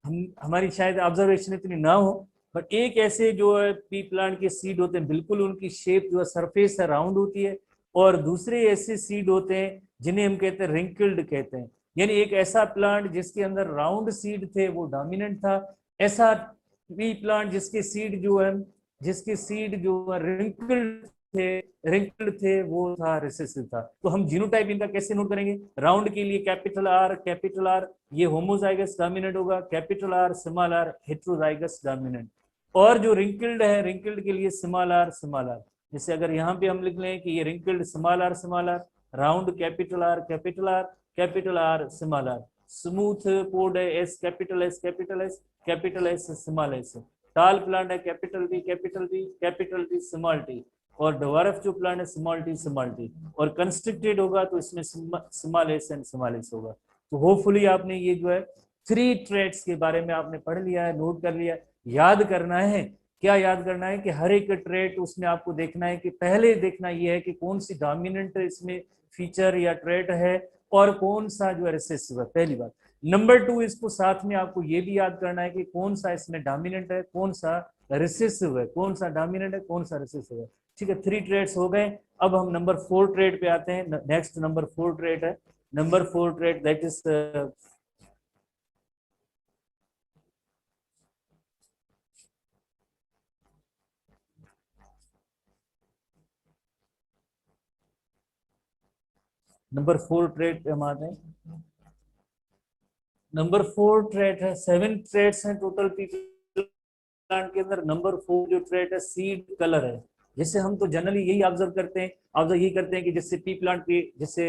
हमारी शायद ऑब्जर्वेशन इतनी ना हो, बट एक ऐसे जो है पी प्लांट के सीड होते हैं बिल्कुल उनकी शेप जो है सरफेस है राउंड होती है, और दूसरे ऐसे सीड होते हैं जिन्हें हम कहते हैं रिंकल्ड कहते हैं। यानी एक ऐसा प्लांट जिसके अंदर राउंड सीड थे वो डोमिनेंट था, ऐसा पी प्लांट जिसके सीड जो है रिंकल्ड थे वो था रिसेसिव था। तो हम जीनोटाइप इनका कैसे नोट करेंगे, राउंड के लिए कैपिटल आर, ये होमोजाइगस डोमिनेंट होगा, capital R small R heterozygous dominant. और जो रिंकल्ड है, रिंकल्ड के लिए स्मॉल आर। जैसे अगर यहाँ पे हम लिख लें कि ये wrinkled small r, round capital R small r, smooth pod है S capital S small s, tall plant है कैपिटल टी स्मॉल टी, और डवार्फ जो प्लांट है स्मॉल टी, और कंस्ट्रिक्टेड होगा तो इसमें स्मॉल एस होगा। तो होपफुली आपने ये जो है 3 ट्रेट्स के बारे में आपने पढ़ लिया है, नोट कर लिया है। याद करना है, क्या याद करना है कि हर एक ट्रेट उसमें आपको देखना है कि पहले देखना यह है कि कौन सी डोमिनेंट इसमें फीचर या ट्रेट है और कौन सा जो है रिसेसिव है, पहली बात। नंबर 2 इसको साथ में आपको ये भी याद करना है कि कौन सा इसमें डोमिनेंट है, कौन सा रिसेसिव है, कौन सा डोमिनेंट है, कौन सा रिसेसिव है। ठीक है, 3 ट्रेड्स हो गए। अब हम नंबर 4 ट्रेड पे आते हैं। नेक्स्ट नंबर 4 ट्रेड है, number 4 trade that is number 4 trade पे हम आते हैं। नंबर 4 ट्रेड है, 7 ट्रेड्स हैं टोटल पी प्लांट के अंदर। नंबर 4 जो ट्रेड है सीड कलर है। जैसे हम तो जनरली यही ऑब्जर्व यही करते हैं कि जैसे पी प्लांट के जैसे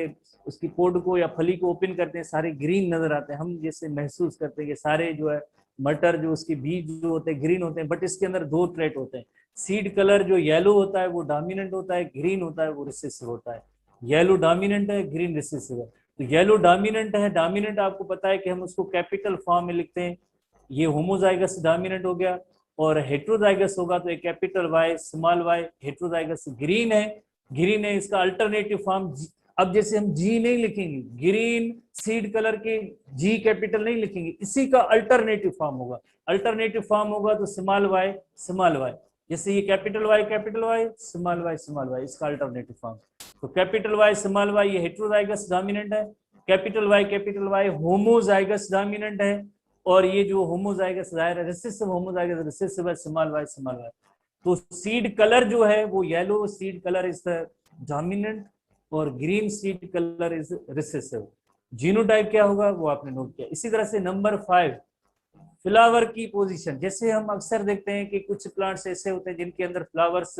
उसकी पोड को या फली को ओपन करते हैं सारे ग्रीन नजर आते हैं, हम जैसे महसूस करते हैं कि सारे जो है मटर जो उसके बीज जो होते हैं ग्रीन होते हैं, बट इसके अंदर 2 ट्रेट होते हैं। सीड कलर जो येलो होता है वो डोमिनेंट होता है, ग्रीन होता है वो रिसेसिव होता है। येलो डोमिनेंट है, ग्रीन रिसेसिव है। तो येलो डोमिनेंट है, डोमिनेंट आपको पता है कि हम उसको कैपिटल फॉर्म में लिखते हैं, ये होमोजाइगस डोमिनेंट हो गया। और हेट्रोजाइगस होगा तो एक capital Y small Y. Heterozygous green है, ग्रीन है, इसका अल्टरनेटिव फॉर्म। अब जैसे हम जी नहीं लिखेंगे, ग्रीन सीड कलर के जी कैपिटल नहीं लिखेंगे, इसी का अल्टरनेटिव फॉर्म होगा। अल्टरनेटिव फॉर्म होगा तो स्मॉल वाई स्मॉल वाई। जैसे ये कैपिटल वाई स्मॉल वाई, इसका अल्टरनेटिव फॉर्म। तो कैपिटल वाई स्मॉल वाई ये हेट्रोजाइगस डोमिनेंट है, कैपिटल वाई होमोजाइगस डोमिनेंट है। और ये जो होमोजाइगस रिसेसिव होमोजाइगस रिसेसिव है स्मॉल वाई। तो सीड कलर जो है वो yellow seed colour is the dominant और green seed colour is recessive. Genotype क्या होगा वो आपने नोट किया। इसी तरह से नंबर 5 फ्लावर की पोजीशन। जैसे हम अक्सर देखते हैं कि कुछ प्लांट्स ऐसे होते हैं जिनके अंदर फ्लावर्स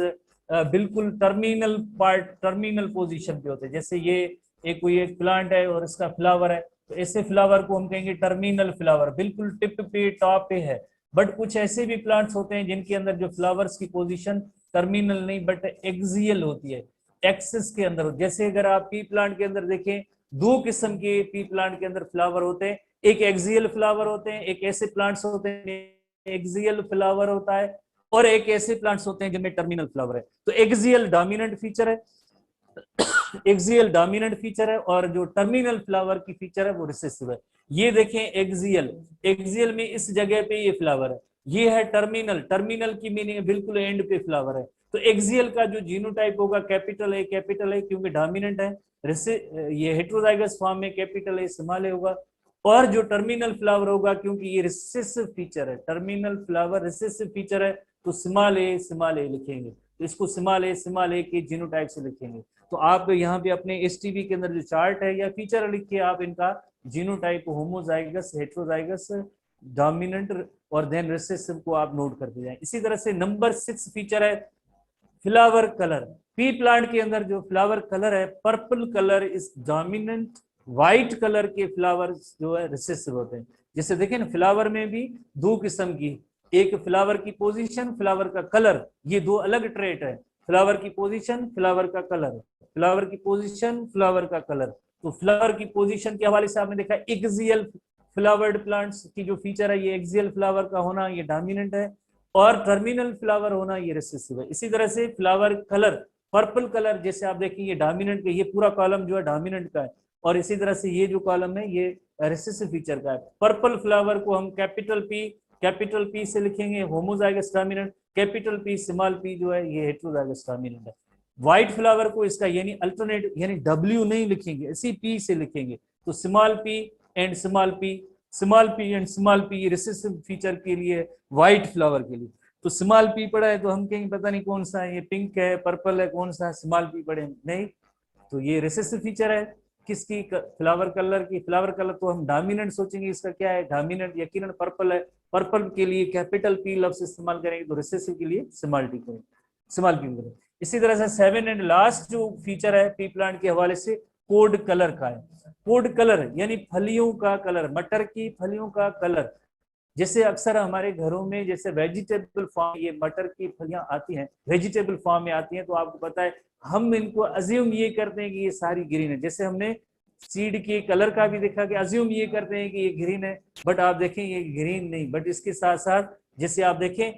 बिल्कुल टर्मिनल पोजीशन पे होते हैं। जैसे ये कोई एक प्लांट है और इसका फ्लावर है, तो ऐसे फ्लावर को हम कहेंगे टर्मिनल फ्लावर, बिल्कुल टिप पे टॉप पे है। बट कुछ ऐसे भी प्लांट्स होते हैं जिनके अंदर जो फ्लावर्स की पोजीशन टर्मिनल नहीं बट एक्सियल होती है, एक्सिस के अंदर। जैसे अगर आप पी प्लांट के अंदर देखें, 2 किस्म के पी प्लांट के अंदर फ्लावर होते हैं, एक एक्सियल फ्लावर होते हैं, एक ऐसे प्लांट्स होते हैं एक्सियल फ्लावर होता है, और एक ऐसे प्लांट्स होते हैं जिनमें टर्मिनल फ्लावर है। तो एक्सियल डोमिनेंट फीचर है, एक्सियल डोमिनेंट फीचर है, और जो टर्मिनल फ्लावर की फीचर है वो रिसेसिव है। ये देखें एक्सियल में इस जगह पे ये फ्लावर है, ये है टर्मिनल की मीनिंग बिल्कुल एंड पे फ्लावर है। तो एक्सियल का जो जीनोटाइप होगा कैपिटल है क्योंकि डोमिनेंट है। ये हेट्रोजाइगस फॉर्म में कैपिटल है स्मॉल होगा। और जो टर्मिनल फ्लावर होगा क्योंकि ये रिसेसिव फीचर है, टर्मिनल फ्लावर रिसेसिव फीचर है, तो स्मॉल ए लिखेंगे। तो इसको स्मॉल ए के जीनोटाइप से लिखेंगे। तो आप यहाँ पे अपने एसटीबी के अंदर जो चार्ट है या फीचर लिखिए आप इनका, जीनोटाइप होमोजाइगस हेट्रोजाइगस डोमिनेंट और देन रिसेसिव को आप नोट करते जाएं। इसी तरह से नंबर 6 फीचर है फ्लावर कलर। पी प्लांट के अंदर जो फ्लावर कलर है purple colour is dominant, white colour के फ्लावर्स जो है रिसेसिव होते हैं। जैसे देखें ना फ्लावर में भी 2 किस्म की, एक फ्लावर की पोजीशन फ्लावर का कलर, ये 2 अलग ट्रेट है। फ्लावर की पोजीशन फ्लावर का कलर, फ्लावर की पोजीशन फ्लावर का कलर। तो फ्लावर की पोजीशन के हवाले से आपने देखा एक्सियल फ्लावर्ड प्लांट्स की जो फीचर है ये एक्सियल फ्लावर का होना ये डोमिनेंट है, और टर्मिनल फ्लावर होना ये रिसेसिव है। इसी तरह से फ्लावर कलर पर्पल कलर, जैसे आप देखिए ये डोमिनेंट, ये पूरा कॉलम जो है डोमिनेंट का है, और इसी तरह से ये जो कॉलम है ये रिसेसिव फीचर का है। पर्पल फ्लावर को हम कैपिटल पी से लिखेंगे homozygous dominant, capital P small P जो है ये हेट्रोजाइगस डोमिनेंट है। व्हाइट फ्लावर को इसका यानी अल्टरनेट यानी डब्ल्यू नहीं लिखेंगे, इसी पी से लिखेंगे। तो small P and small P recessive feature के लिए, व्हाइट फ्लावर के लिए। तो स्मॉल पी पड़ा है तो हम कहेंगे पता नहीं कौन सा है, ये पिंक है पर्पल है कौन सा है, स्मॉल पी पड़े नहीं, तो ये रिसेसिव फीचर है किसकी, फ्लावर कलर की। फ्लावर कलर तो हम डोमिनेंट सोचेंगे, इसका क्या है डोमिनेंट, यकीनन पर्पल है। पर्पल के लिए कैपिटल पी लफ्ज इस्तेमाल करेंगे, तो रिसेसिव के लिए स्मॉल पी करेंगे। इसी तरह से 7 एंड लास्ट जो फीचर है पी प्लांट के हवाले से कोड कलर का है। कोड कलर यानी फलियों का कलर, मटर की फलियों का कलर। जैसे अक्सर हमारे घरों में जैसे वेजिटेबल फॉर्म ये मटर की फलियां आती हैं, वेजिटेबल फॉर्म में आती हैं, तो आपको पता है हम इनको अज्यूम ये करते हैं कि ये सारी ग्रीन है। जैसे हमने सीड के कलर का भी देखा कि अज्यूम ये करते हैं कि ये ग्रीन है, बट आप देखें ये ग्रीन नहीं, बट इसके साथ साथ जैसे आप देखें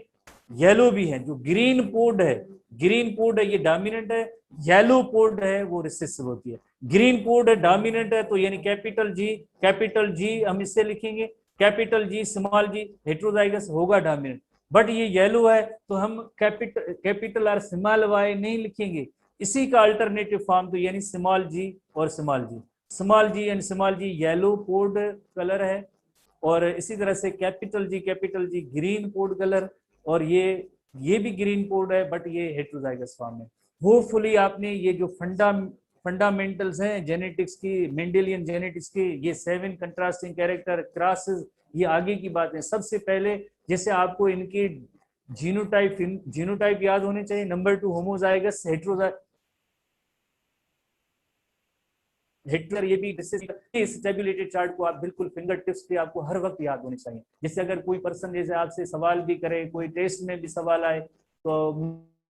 येलो भी है। जो ग्रीन पोड है ये डोमिनेंट है, येलो पोड है वो रिसेसिव होती है। ग्रीन पोड है डोमिनेंट है तो यानी कैपिटल जी हम इससे लिखेंगे, कैपिटल जी स्मॉल जी हेट्रोजाइगस होगा डोमिनेंट। बट ये येलो है तो हम कैपिटल आर स्मॉल वाई नहीं लिखेंगे, इसी का अल्टरनेटिव फॉर्म तो यानी स्मॉल जी और small G, small G and small G yellow code colour है, और इसी तरह से capital G green code colour, और ये भी ग्रीन कोड है बट ये हेटेरोजाइगस फॉर्म है। होपफुली आपने ये जो फंडामेंटल्स हैं जेनेटिक्स की, मेंडेलियन जेनेटिक्स की, ये 7 कंट्रास्टिंग कैरेक्टर क्रॉसेस, ये आगे की बात है। सबसे पहले जैसे आपको इनकी जीनोटाइप याद होने चाहिए, नंबर 2 होमोजाइगस हेटेरोजाइगस, हेक्टर, ये भी इस टेबुलेटेड चार्ट को आप बिल्कुल फिंगर टिप्स पे आपको हर वक्त याद होने चाहिए। जैसे अगर कोई पर्सन जैसे आपसे सवाल भी करे, कोई टेस्ट में भी सवाल आए, तो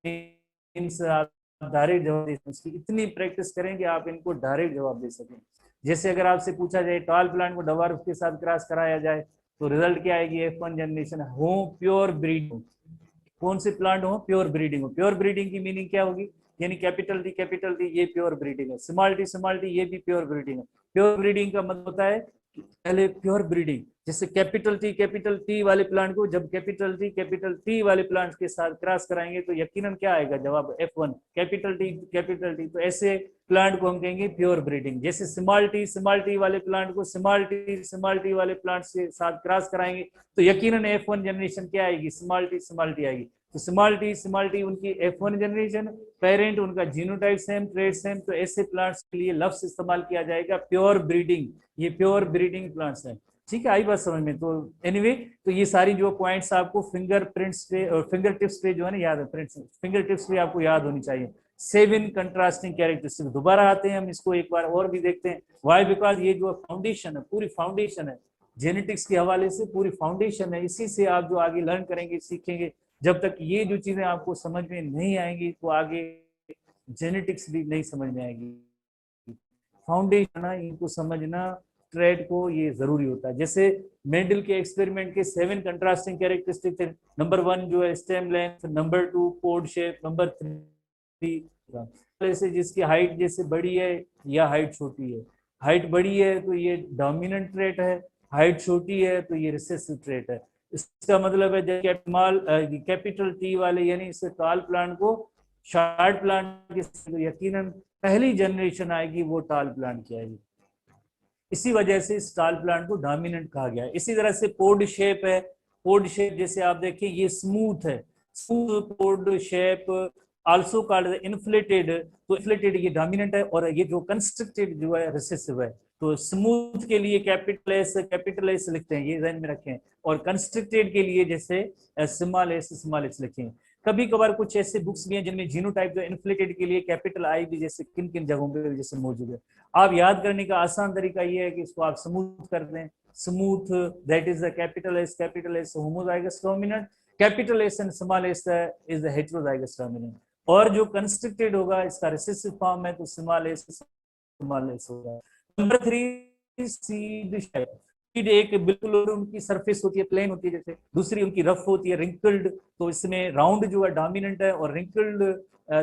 मीन्स आप डायरेक्ट जवाब दे, उसकी इतनी प्रैक्टिस करें कि आप इनको डायरेक्ट जवाब दे सकें। जैसे अगर आपसे पूछा जाए टॉल प्लांट को डवार्फ के साथ क्रॉस कराया जाए तो रिजल्ट क्या आएगी, F1 जनरेशन हो प्योर ब्रीडिंग। कौन से प्लांट हो, प्योर ब्रीडिंग हो। प्योर ब्रीडिंग की मीनिंग क्या होगी, यानी कैपिटल डी ये प्योर ब्रीडिंग है, स्मॉल टी ये भी प्योर ब्रीडिंग है। प्योर ब्रीडिंग का मतलब होता है पहले प्योर ब्रीडिंग, जैसे कैपिटल टी वाले प्लांट को जब कैपिटल टी वाले प्लांट के साथ क्रॉस कराएंगे तो यकीनन क्या आएगा जवाब, F1 कैपिटल टी। तो ऐसे प्लांट को हम कहेंगे प्योर ब्रीडिंग। जैसे स्मॉल टी वाले प्लांट को स्मॉल टी वाले प्लांट के साथ क्रॉस कराएंगे तो यकीनन F1 जनरेशन क्या आएगी, स्मॉल टी आएगी। तो स्मॉल टी उनकी F1 जनरेशन, पेरेंट उनका जीनोटाइप सेम, ट्रेड सेम। तो ऐसे प्लांट्स के लिए लफ्ज इस्तेमाल किया जाएगा प्योर ब्रीडिंग, ये प्योर ब्रीडिंग प्लांट्स हैं। ठीक है, आई बात समझ में। तो एनीवे तो ये सारी जो पॉइंट्स आपको फिंगर प्रिंट्स पे और फिंगर टिप्स पे जो है ना याद है, फिंगर टिप्स पे आपको याद होनी चाहिए। 7 कंट्रास्टिंग कैरेक्टरिस्टिक, दोबारा आते हैं हम इसको एक बार और भी देखते हैं। वाई, बिकॉज ये जो फाउंडेशन है, पूरी फाउंडेशन है जेनेटिक्स के हवाले से, पूरी फाउंडेशन है। इसी से आप जो आगे लर्न करेंगे, सीखेंगे, जब तक ये जो चीजें आपको समझ में नहीं आएंगी तो आगे जेनेटिक्स भी नहीं समझ में आएगी। फाउंडेशन इनको समझना ट्रेड को ये जरूरी होता है। जैसे मेंडल के एक्सपेरिमेंट के 7 कंट्रास्टिंग कैरेक्टरिस्टिक थे। नंबर 1 जो है स्टेम लेंथ, नंबर 2 पोड शेप, नंबर 3 जैसे जिसकी हाइट जैसे बड़ी है या हाइट छोटी है। हाइट बड़ी है तो ये डोमिनेंट ट्रेट है, हाइट छोटी है तो ये रिसेसिव ट्रेट है। इसका मतलब है जब कैपिटल टी वाले यानी इसे टॉल प्लांट को शॉर्ट प्लांट की यकीनन पहली जनरेशन आएगी वो टॉल प्लांट की आएगी। इसी वजह से इस टॉल प्लांट को डोमिनेंट कहा गया है। इसी तरह से पोड शेप है, पोड शेप जैसे आप देखिए ये स्मूथ है, स्मूथ पोड शेप आल्सो कॉल्ड इन्फ्लेटेड, तो इन्फ्लेटेड ये डोमिनेंट है और ये जो कंस्ट्रक्टेड जो है रिसेसिव है। तो स्मूथ के लिए कैपिटल एस लिखते हैं, ये ध्यान में रखें, और कंस्ट्रक्टेड के लिए जैसे स्मॉल एस लिखें। कभी कभार कुछ ऐसे बुक्स भी हैं जिनमें जीनोटाइप जो इन्फ्लेटेड के लिए कैपिटल आई भी जैसे किन किन जगहों पे जैसे मौजूद है। आप याद करने का आसान तरीका ये है कि इसको आप स्मूथ कर दें, smooth that is the capital S homozygous dominant, capital S and small S is the heterozygous dominant. और जो कंस्ट्रक्टेड होगा इसका रिसेसिव फॉर्म है तो स्मॉल एस होगा। नंबर 3 सीड शेप, सीड एक बिल्कुल उनकी सरफेस होती है प्लेन होती है, जैसे दूसरी उनकी रफ होती है रिंकल्ड, तो इसमें राउंड जो है डोमिनेंट है और रिंकल्ड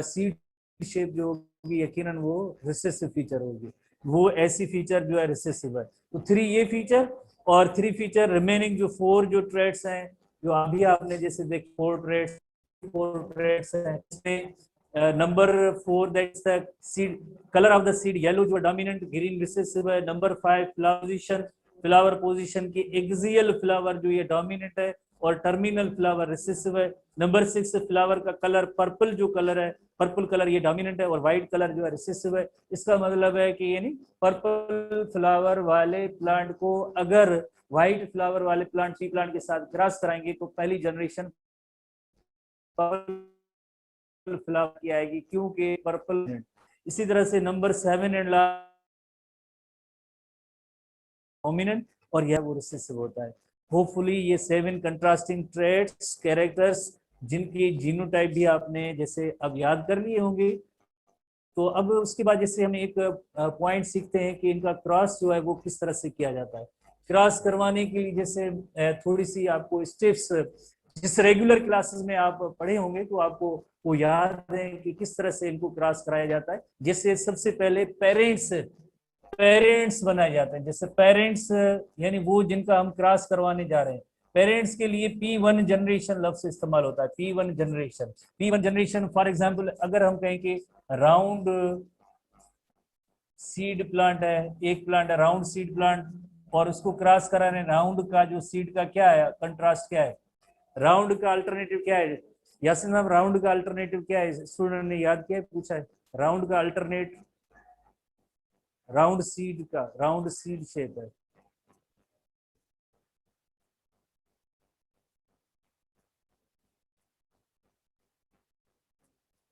सीड शेप जो होगी यकीनन वो रिसेसिव फीचर होगी, वो ऐसी फीचर जो है रिसेसिव है। तो 3 ये फीचर और 3 फीचर रिमेनिंग जो 4 जो ट्रेड्स हैं जो अभी आपने जैसे देखे 4 ट्रेड्स हैं इसमें number 4 that's the seed colour of the seed yellow जो डोमिनेंट, ग्रीन रिसेसिव है। नंबर 5 फ्लावर पोजीशन की एक्सियल फ्लावर जो ये डोमिनेंट है और टर्मिनल फ्लावर रिसेसिव है। नंबर 6 फ्लावर का कलर पर्पल जो कलर है, पर्पल कलर ये डोमिनेंट है और व्हाइट कलर जो है रिसेसिव है। इसका मतलब है कि यानी पर्पल फ्लावर वाले प्लांट को अगर व्हाइट फ्लावर वाले प्लांट टी प्लांट के साथ क्रॉस कराएंगे तो पहली जनरेशन पर्पल फ्लावर की आएगी क्योंकि पर्पल। इसी तरह से नंबर 7 एंड डोमिनेंट और यह वो रिसेसिव होता है। होपफुली ये 7 कंट्रास्टिंग ट्रेट्स कैरेक्टर्स जिनकी जीनोटाइप भी आपने जैसे अब याद कर लिए होंगे। तो अब उसके बाद जैसे हम एक पॉइंट सीखते हैं कि इनका क्रॉस जो है वो किस तरह से किया जाता है। क्रॉस करवाने के लिए जैसे थोड़ी सी आपको स्टेप्स जिस रेगुलर क्लासेस में आप पढ़े होंगे तो आपको वो याद है कि किस तरह से इनको क्रॉस कराया जाता है। जैसे सबसे पहले पेरेंट्स बनाए जाते हैं, जैसे पेरेंट्स यानी वो जिनका हम क्रॉस करवाने जा रहे हैं पेरेंट्स के लिए P1 जनरेशन लफ्ज इस्तेमाल होता है। P1 जनरेशन फॉर एग्जांपल अगर हम कहें कि राउंड सीड प्लांट है, एक प्लांट है राउंड सीड प्लांट, और उसको क्रॉस करा रहे, राउंड का जो सीड का क्या है कंट्रास्ट क्या है, राउंड का अल्टरनेटिव क्या है यासिन साहब, राउंड का अल्टरनेटिव क्या है, स्टूडेंट ने याद किया है, पूछा है राउंड का अल्टरनेट, राउंड सीड का, राउंड सीड शेप है।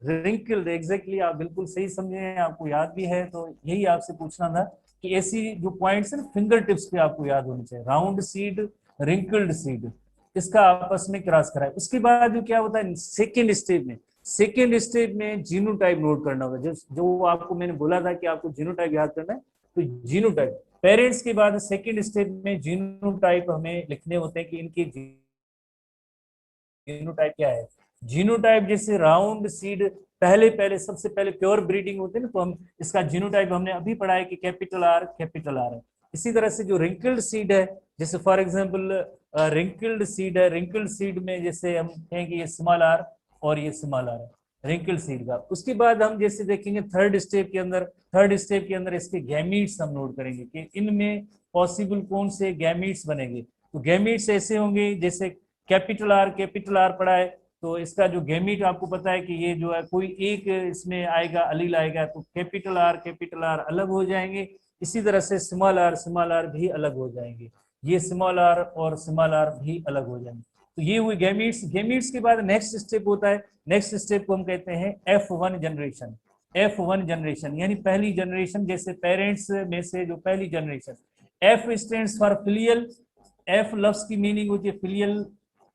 रिंकल्ड, एग्जैक्टली आप बिल्कुल सही समझे हैं, आपको याद भी है, तो यही आपसे पूछना था कि ऐसी जो पॉइंट्स है फिंगर टिप्स पे आपको याद होनी चाहिए। राउंड सीड, रिंकल्ड सीड, इसका आपस में क्रॉस कराए। उसके बाद जो क्या होता है सेकेंड स्टेज में, सेकेंड स्टेज में जीनोटाइप नोट करना होगा। जो आपको मैंने बोला था कि आपको जीनोटाइप याद करना है, तो जीनोटाइप पेरेंट्स के बाद सेकेंड स्टेज में जीनोटाइप हमें लिखने होते हैं कि इनकी जीनोटाइप क्या है। जीनोटाइप जैसे राउंड सीड पहले पहले सबसे पहले प्योर ब्रीडिंग होते हैं ना, तो हम इसका जीनोटाइप हमने अभी पढ़ा है कि कैपिटल आर है। इसी तरह से जो रिंकल्ड सीड है, जैसे फॉर एग्जांपल रिंकल्ड सीड है, रिंकल्ड सीड में जैसे हम कहेंगे ये स्मॉल आर और ये स्मॉल आर है रिंकल्ड सीड का। उसके बाद हम जैसे देखेंगे थर्ड स्टेप के अंदर इसके गैमीट्स हम नोट करेंगे कि इनमें पॉसिबल कौन से गैमीट्स बनेंगे। तो गैमीट्स ऐसे होंगे जैसे कैपिटल आर पढ़ा है, तो इसका जो गैमीट आपको पता है कि ये जो है कोई एक इसमें आएगा, अलील आएगा, तो कैपिटल आर अलग हो जाएंगे। इसी तरह से स्मॉल आर भी अलग हो जाएंगे, ये स्मॉल आर और स्मॉल आर भी अलग हो जाएंगे। तो ये हुई गैमीट्स। गैमीट्स के बाद नेक्स्ट स्टेप होता है, नेक्स्ट स्टेप को हम कहते हैं F1 जनरेशन। F1 जनरेशन यानी पहली जनरेशन, जैसे पेरेंट्स में से जो पहली generation. F stands for filial, F लफ्ज की मीनिंग होती है फिलियल,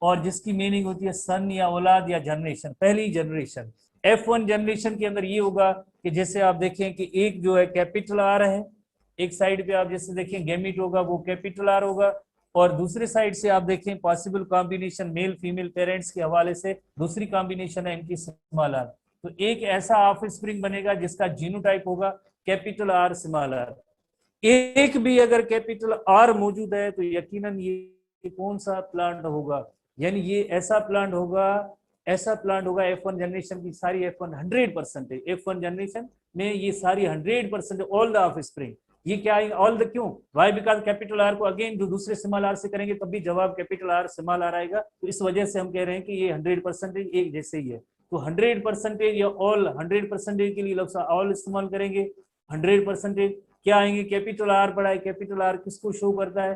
और जिसकी मीनिंग होती है सन या औलाद या जनरेशन, पहली जनरेशन। F1 जनरेशन के अंदर ये होगा कि जैसे आप देखें कि एक जो है कैपिटल आर है, एक साइड पे आप जैसे देखें गैमीट होगा वो कैपिटल आर होगा, और दूसरे साइड से आप देखें possible combination male female parents के हवाले से दूसरी कॉम्बिनेशन है इनकी स्मॉल आर। तो एक ऐसा ऑफ स्प्रिंग बनेगा जिसका जीनोटाइप होगा कैपिटल आर स्मॉल आर। एक भी अगर कैपिटल आर मौजूद है तो यकीनन ये कौन सा प्लांट होगा, यानी ये ऐसा प्लांट होगा, ऐसा प्लांट होगा F1 जनरेशन की सारी F1 100% है। F1 जनरेशन में ये सारी 100% ऑल द ऑफ स्प्रिंग, ये क्या है ऑल द, क्यों, वाई बिकॉज कैपिटल आर को अगेन जो दूसरे स्मॉल आर से करेंगे तब भी जवाब कैपिटल आर स्मॉल आर आएगा, तो इस वजह से हम कह रहे हैं कि ये 100% एक जैसे ही है। तो 100% या ऑल, 100% के लिए लफ्ज ऑल इस्तेमाल करेंगे। 100% क्या आएंगे, कैपिटल आर पढ़ा है, कैपिटल आर किसको शो करता है,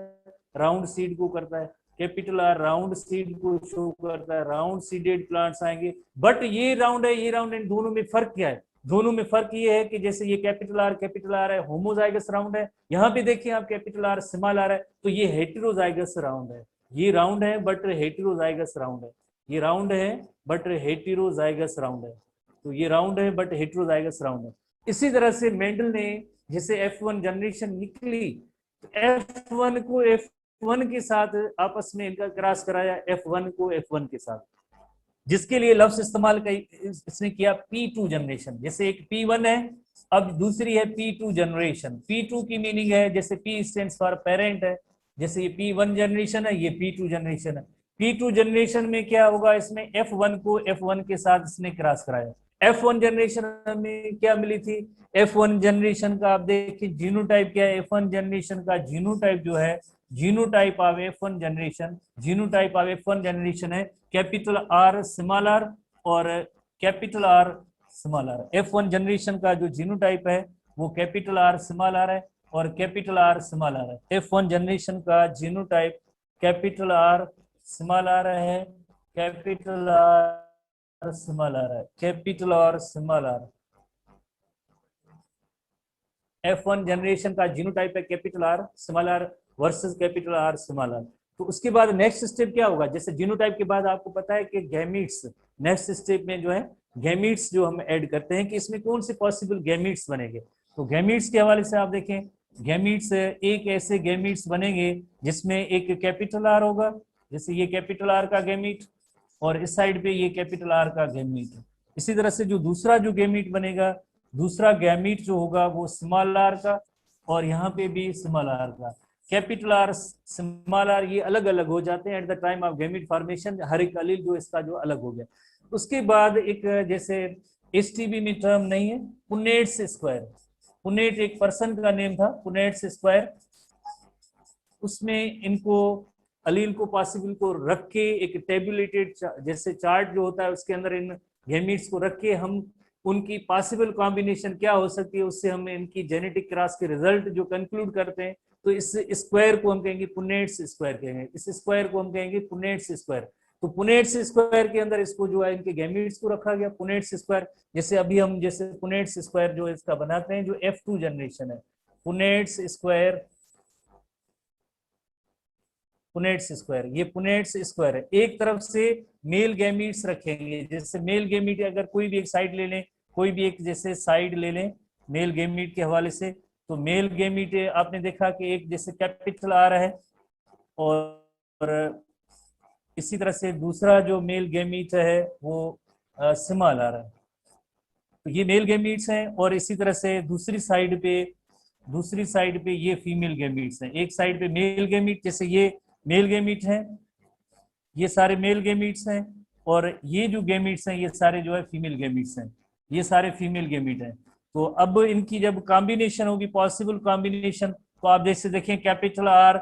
राउंड सीड को करता है, कैपिटल आर राउंड सीड को शो करता है, राउंड सीडेड प्लांट्स आएंगे। बट ये राउंड है, ये राउंड है, दोनों में फर्क क्या है, दोनों में फर्क ये है कि जैसे ये कैपिटल आर है होमोजाइगस राउंड है, यहाँ पे देखिए आप कैपिटल आर स्मॉल आर है, तो ये हेटेरोजाइगस राउंड है, ये राउंड है बट हेटेरोजाइगस राउंड है, ये राउंड है बट हेटेरोजाइगस राउंड है, तो ये राउंड है बट हेटेरोजाइगस राउंड है। इसी तरह से मेंडल ने जैसे F1 जनरेशन निकली, तो F1 को F1 के साथ आपस में इनका क्रॉस कराया, F1 को F1 के साथ, जिसके लिए लफ्ज इस्तेमाल इसने किया P2 जनरेशन। जैसे एक P1 है, अब दूसरी है P2 जनरेशन। P2 की मीनिंग है जैसे P स्टैंड्स फॉर पेरेंट है, जैसे ये P1 जनरेशन है, ये P2 जनरेशन है। P2 जनरेशन में क्या होगा, इसमें F1 को F1 के साथ इसने क्रॉस कराया। F1 जनरेशन में क्या मिली थी, F1 जनरेशन का आप देखिए जीनोटाइप क्या है, F1 जनरेशन का जीनोटाइप जो है, genotype of F1 generation, genotype of F1 generation है कैपिटल आर स्मॉल आर और capital R small R. F1 generation का जो जीनोटाइप है वो कैपिटल आर स्मॉल आर है और कैपिटल आर स्मॉल आर है। F1 जनरेशन का genotype capital R small R है, कैपिटल आर स्मॉल आर है, capital R small R. F1 generation का जीनोटाइप है capital R small R versus capital R small R. तो उसके बाद next step क्या होगा, जैसे जीनोटाइप के बाद आपको पता है कि गैमीट्स, नेक्स्ट स्टेप में जो है गैमीट्स जो हम ऐड करते हैं कि इसमें कौन से पॉसिबल गैमीट्स बनेंगे। तो गैमीट्स के हवाले से आप देखें, गैमीट्स एक ऐसे गैमीट्स बनेंगे जिसमें एक कैपिटल आर होगा, जैसे ये कैपिटल आर का गैमीट और इस साइड पे ये कैपिटल आर का गैमीट। इसी तरह से जो दूसरा जो गैमीट बनेगा, दूसरा गैमीट जो होगा वो स्मॉल आर का और यहाँ पे भी स्मॉल आर का। कैपिटल आर, स्मॉल आर, ये अलग अलग हो जाते हैं at the time of gamete formation. हर एक अलील जो इसका जो अलग हो गया। उसके बाद एक जैसे एसटीबी में टर्म नहीं है, पुनेट्स स्क्वायर। पुनेट एक पर्सन का नेम था, पुनेट्स स्क्वायर। उसमें इनको अलील को पॉसिबल को रख के एक टेबुलेटेड जैसे चार्ट जो होता है उसके अंदर इन गैमीट्स को रख के हम उनकी पॉसिबल कॉम्बिनेशन क्या हो सकती है, उससे हम इनकी जेनेटिक क्रॉस के रिजल्ट जो कंक्लूड करते हैं, तो इस स्क्वायर को हम कहेंगे पुनेट्स स्क्वायर कहेंगे। इस स्क्वायर को हम कहेंगे पुनेट्स स्क्वायर। तो पुनेट्स स्क्वायर के अंदर इसको जो है इनके गैमीट्स को रखा गया पुनेट्स स्क्वायर। जैसे अभी हम जैसे पुनेट्स स्क्वायर जो इसका बनाते हैं, जो F2 जनरेशन है, पुनेट्स स्क्वायर, पुनेट्स स्क्वायर, ये पुनेट्स स्क्वायर है। एक तरफ से मेल गैमीट्स रखेंगे, जैसे मेल गैमीट अगर कोई भी एक साइड ले लें, कोई भी एक जैसे साइड ले लें मेल गैमीट के हवाले से, तो मेल गैमीट आपने देखा कि एक जैसे कैपिटल आ रहा है, और इसी तरह से दूसरा जो मेल गैमीट है वो स्मॉल आ रहा है। तो ये मेल गैमीट्स हैं, और इसी तरह से दूसरी साइड पे ये फीमेल गैमीट्स हैं। एक साइड पे मेल गैमीट, जैसे ये मेल गैमीट हैं, ये सारे मेल गैमीट्स हैं, और ये जो गैमीट्स हैं ये सारे जो है फीमेल गैमीट्स हैं, ये सारे फीमेल गैमीट हैं। तो अब इनकी जब कॉम्बिनेशन होगी, पॉसिबल कॉम्बिनेशन, तो आप जैसे देखें कैपिटल आर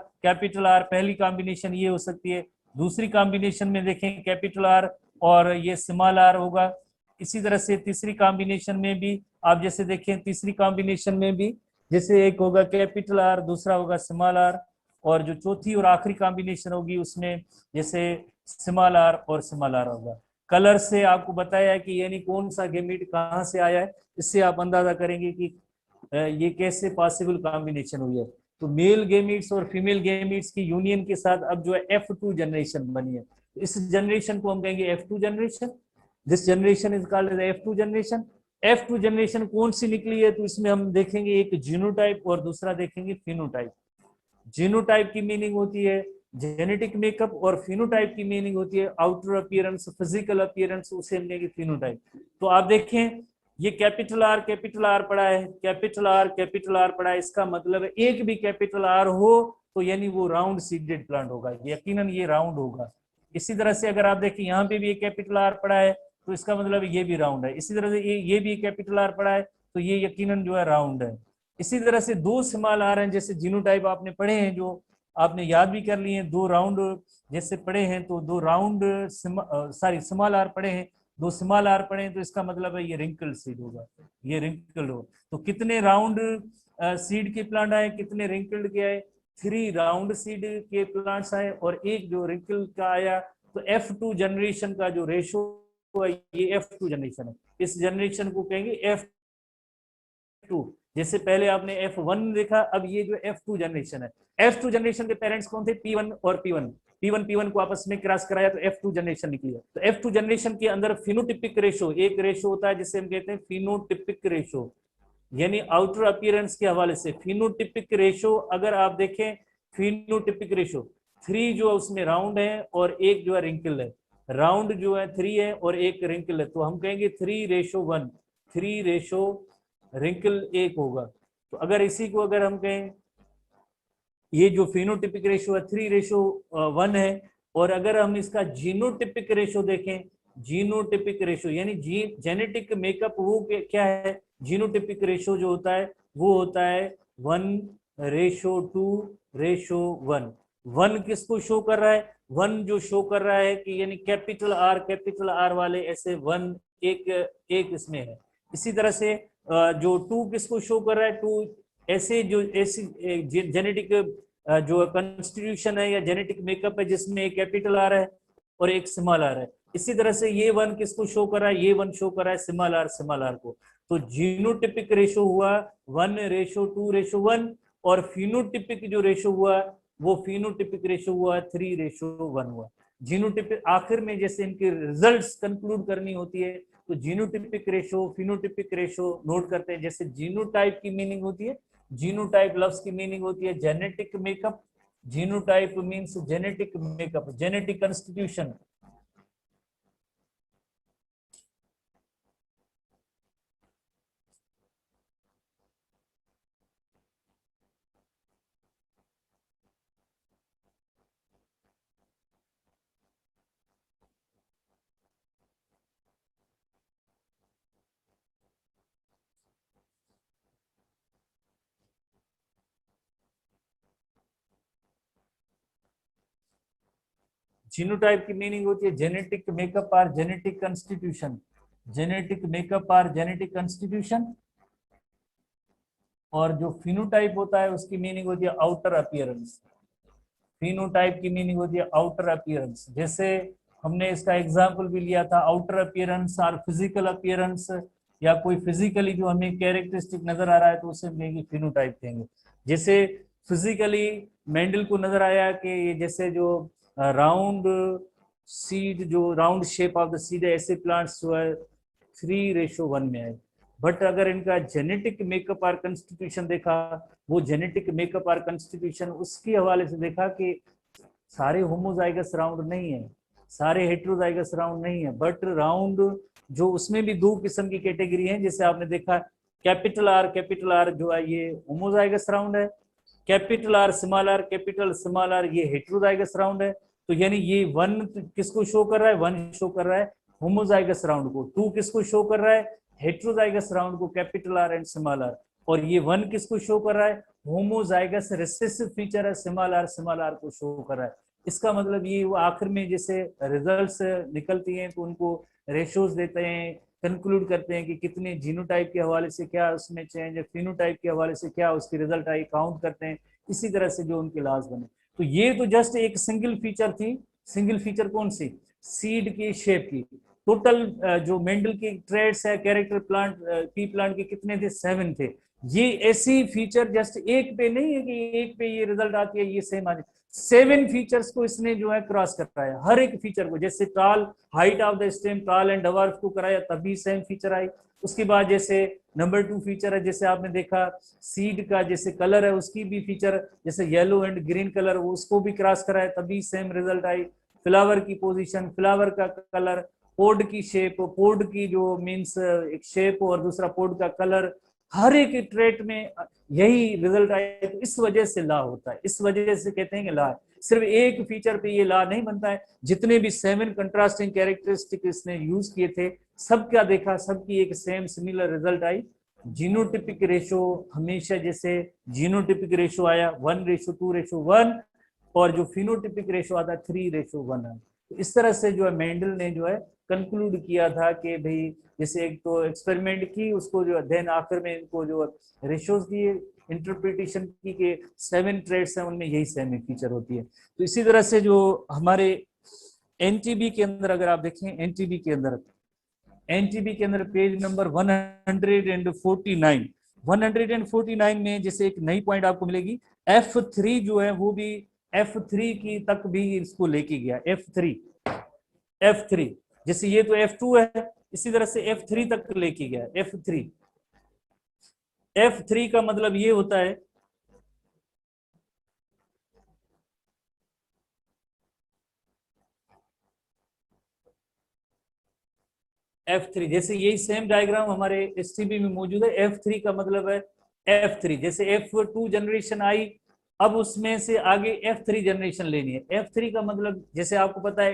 पहली कॉम्बिनेशन ये हो सकती है। दूसरी कॉम्बिनेशन में देखें कैपिटल आर और ये स्मॉल आर होगा। इसी तरह से तीसरी कॉम्बिनेशन में भी आप जैसे देखें, तीसरी कॉम्बिनेशन में भी जैसे एक होगा कैपिटल आर, दूसरा होगा स्मॉल आर, और जो चौथी और आखिरी कॉम्बिनेशन होगी उसमें जैसे स्मॉल आर और स्मॉल आर होगा। कलर से आपको बताया है कि यानी कौन सा गैमीट कहाँ से आया है, इससे आप अंदाजा करेंगे कि ये कैसे पॉसिबल कॉम्बिनेशन हुई है। तो मेल गैमीट्स और फीमेल गैमीट्स की यूनियन के साथ अब जो है F2 जनरेशन बनी है। तो इस जनरेशन को हम कहेंगे F2 generation. This generation is called as F2 generation. F2 generation कौन सी निकली है, तो इसमें हम देखेंगे एक जीनोटाइप और दूसरा देखेंगे फिनोटाइप। जीनोटाइप की मीनिंग होती है जेनेटिक मेकअप, और फिनोटाइप की मीनिंग होती है आउटर अपीयरेंस, फिजिकल अपीयरेंस, उसे हम कहेंगे फिनोटाइप। तो आप देखें ये कैपिटल आर पड़ा है, कैपिटल आर पड़ा है, इसका मतलब है एक भी कैपिटल आर हो तो यानी वो राउंड सीडेड प्लांट होगा, यकीनन ये राउंड होगा। इसी तरह से अगर आप देखें यहाँ पे भी एक कैपिटल आर पड़ा है तो इसका मतलब ये भी राउंड है। इसी तरह से ये भी कैपिटल आर पड़ा है तो ये यकीनन जो है राउंड है। इसी तरह से दो स्मॉल आर हैं, जैसे जीनोटाइप आपने पढ़े हैं, जो आपने याद भी कर लिए हैं, दो राउंड जैसे पढ़े हैं, तो दो राउंड स्मॉल आर पढ़े हैं, दो स्मॉल आर पढ़े हैं, तो इसका मतलब है ये रिंकल सीड होगा, ये रिंकल हो। तो कितने राउंड सीड के प्लांट आए, कितने रिंकल्ड के आए? 3 राउंड सीड के प्लांट्स आए और एक जो रिंकल का आया। तो F2 जनरेशन का जो रेशो है ये F2 जनरेशन है। इस जनरेशन को कहेंगे F2। जैसे पहले आपने F1 देखा, अब ये जो F2 जनरेशन है। F2 जनरेशन के पेरेंट्स कौन थे? P1 और P1। P1 को आपस में क्रॉस कराया तो F2 जनरेशन निकली है। तो F2 जनरेशन के अंदर फिनोटिपिक रेशो, एक रेशो होता है जिसे हम कहते हैं फिनोटिपिक रेशो, यानी आउटर अपीयरेंस के हवाले से फिनोटिपिक रेशो। अगर आप देखें फिनोटिपिक रेशो 3 जो उसमें राउंड है और एक जो है रिंकल है, राउंड जो है 3 है और एक रिंकल है, तो हम कहेंगे 3:1, 3 रिंकल 1 होगा। तो अगर इसी को अगर हम कहें ये जो फिनोटिपिक रेशो है 3:1 है, और अगर हम इसका जीनोटिपिक रेशो देखें, जीनोटिपिक रेशो यानी जेनेटिक मेकअप वो क्या है, जीनोटिपिक रेशो जो होता है वो होता है 1:2:1। 1 किसको शो कर रहा है? 1 जो शो कर रहा है कि यानी कैपिटल आर वाले ऐसे 1 एक इसमें है। इसी तरह से जो 2 किसको शो कर रहा है? 2 ऐसे जो ऐसी जेनेटिक जो कॉन्स्टिट्यूशन है या जेनेटिक मेकअप है जिसमें एक कैपिटल आर है और एक स्मॉल आर है। इसी तरह से ये 1 किसको शो कर रहा है? ये 1 शो कर रहा है स्मॉल आर को। तो जीनोटिपिक रेशो हुआ 1:2:1, और फिनोटिपिक जो रेशो हुआ वो फिनोटिपिक रेशो हुआ 3:1 हुआ। जीनोटिपिक आखिर में जैसे इनके रिजल्ट्स कंक्लूड करनी होती है तो genotypic ratio phenotypic ratio note करते हैं। जैसे जीनोटाइप की मीनिंग होती है, जीनोटाइप लफ्ज की मीनिंग होती है genetic makeup. Genotype means genetic makeup, genetic constitution. Genotype की मीनिंग होती है जेनेटिक मेकअप और जेनेटिक कंस्टिट्यूशन, जेनेटिक मेकअप और जेनेटिक कंस्टिट्यूशन। और जो फिनोटाइप होता है उसकी मीनिंग होती है आउटर अपीयरेंस, फिनोटाइप की मीनिंग होती है आउटर अपीयरेंस। जैसे हमने इसका एग्जांपल भी लिया था, आउटर अपीयरेंस और फिजिकल अपीयरेंस, या कोई फिजिकली जो हमें कैरेक्टरिस्टिक नजर आ रहा है तो उसे हम फिनोटाइप कहेंगे। जैसे फिजिकली मेंडल को नजर आया कि ये जैसे जो राउंड सीड, जो round shape of the seed है, ऐसे प्लांट्स जो है 3:1 में है। बट अगर इनका जेनेटिक मेकअप और कंस्टिट्यूशन देखा, वो जेनेटिक मेकअप और कंस्टिट्यूशन उसके हवाले से देखा कि सारे होमोजाइगस राउंड नहीं है, सारे हेट्रोजाइगस राउंड नहीं है, बट राउंड जो उसमें भी दो किस्म की कैटेगरी है। जैसे आपने देखा कैपिटल आर जो है ये होमोजाइगस राउंड है, कैपिटल आर स्मॉल आर ये हेट्रोजाइगस राउंड है। तो यानी ये 1 किसको शो कर रहा है, 1 शो कर रहा है होमोजाइगस राउंड को, 2 किसको शो कर रहा है हेट्रोजाइगस राउंड को, capital R and small R, और ये 1 किसको शो कर रहा है होमोजाइगस रिसेसिव फीचर है स्मॉल आर को शो कर रहा है। इसका मतलब ये वो आखिर में जैसे रिजल्ट्स निकलती हैं तो उनको रेशोज देते हैं, कंक्लूड करते हैं कि कितने जीनोटाइप के हवाले से क्या उसमें चेंज है, फिनोटाइप के हवाले से क्या उसकी रिजल्ट आई, काउंट करते हैं। इसी तरह से जो उनके लॉज बने। तो ये तो जस्ट एक सिंगल फीचर थी। सिंगल फीचर कौन सी, सीड की शेप की। टोटल जो मेंडल की ट्रेड्स है कैरेक्टर प्लांट पी प्लांट के कितने थे, 7 थे। ये ऐसी फीचर जस्ट एक पे नहीं है कि एक पे ये रिजल्ट आती है ये सेम आ जाए, 7 फीचर्स को इसने जो है क्रॉस कराया हर एक फीचर को। जैसे tall height of the stem, tall and dwarf को कराया तभी सेम फीचर आई। उसके बाद जैसे नंबर 2 फीचर है, जैसे आपने देखा सीड का जैसे कलर है उसकी भी फीचर, जैसे येलो एंड ग्रीन कलर, उसको भी क्रॉस कराया तभी सेम रिजल्ट आई। फ्लावर की पोजीशन, फ्लावर का कलर, पोड की शेप, पोड की जो मीन्स एक शेप और दूसरा पोड का कलर, हर एक ट्रेट में यही रिजल्ट आए। तो इस वजह से लॉ होता है, इस वजह से कहते हैं कि लॉ है। सिर्फ एक फीचर पे ये लॉ नहीं बनता है, जितने भी 7 कंट्रास्टिंग कैरेक्टरिस्टिक इसने यूज किए थे सब क्या देखा, सबकी एक सेम सिमिलर रिजल्ट आई। जीनोटिपिक रेशो हमेशा जैसे जीनोटिपिक रेशो आया 1:2:1, और जो फिनोटिपिक रेशो आता है 3:1 है। तो इस तरह से जो है मेंडल ने जो है कंक्लूड किया था कि भाई जैसे एक तो एक्सपेरिमेंट की उसको जो देन आखिर में इनको जो रेशोज दिए, इंटरप्रिटेशन की के 7 ट्रेड्स हैं उनमें यही सेम फीचर होती है। तो इसी तरह से जो हमारे एनटीबी के अंदर अगर आप देखें, एनटीबी के अंदर पेज नंबर 149 में जैसे एक नई पॉइंट आपको मिलेगी, F3 जो है वो भी F3 की तक भी इसको लेके गया। F3 जैसे ये तो F2 है, इसी तरह से F3 तक लेके गया। F3 का मतलब ये होता है F3, जैसे यही सेम डायग्राम हमारे एसटीबी में मौजूद है। F3 का मतलब है F3, जैसे F2 जनरेशन आई, अब उसमें से आगे F3 जनरेशन लेनी है। F3 का मतलब जैसे आपको पता है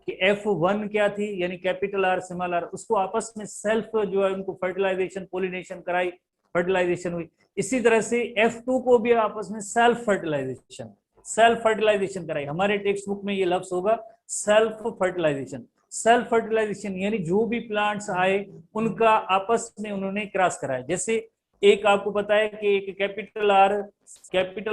कि F1 क्या थी, यानी कैपिटल आर स्मॉल आर, उसको आपस में सेल्फ जो है उनको फर्टिलाइजेशन पोलिनेशन कराई, फर्टिलाइजेशन हुई। इसी तरह से F2 को भी आपस में सेल्फ फर्टिलाइजेशन कराई। हमारे टेक्स्ट बुक में ये लफ्ज होगा सेल्फ फर्टिलाइजेशन। सेल्फ फर्टिलाइजेशन यानी जो भी प्लांट्स आए उनका आपस में उन्होंने क्रॉस कराया। जैसे एक आपको पता है कि एक कैपिटल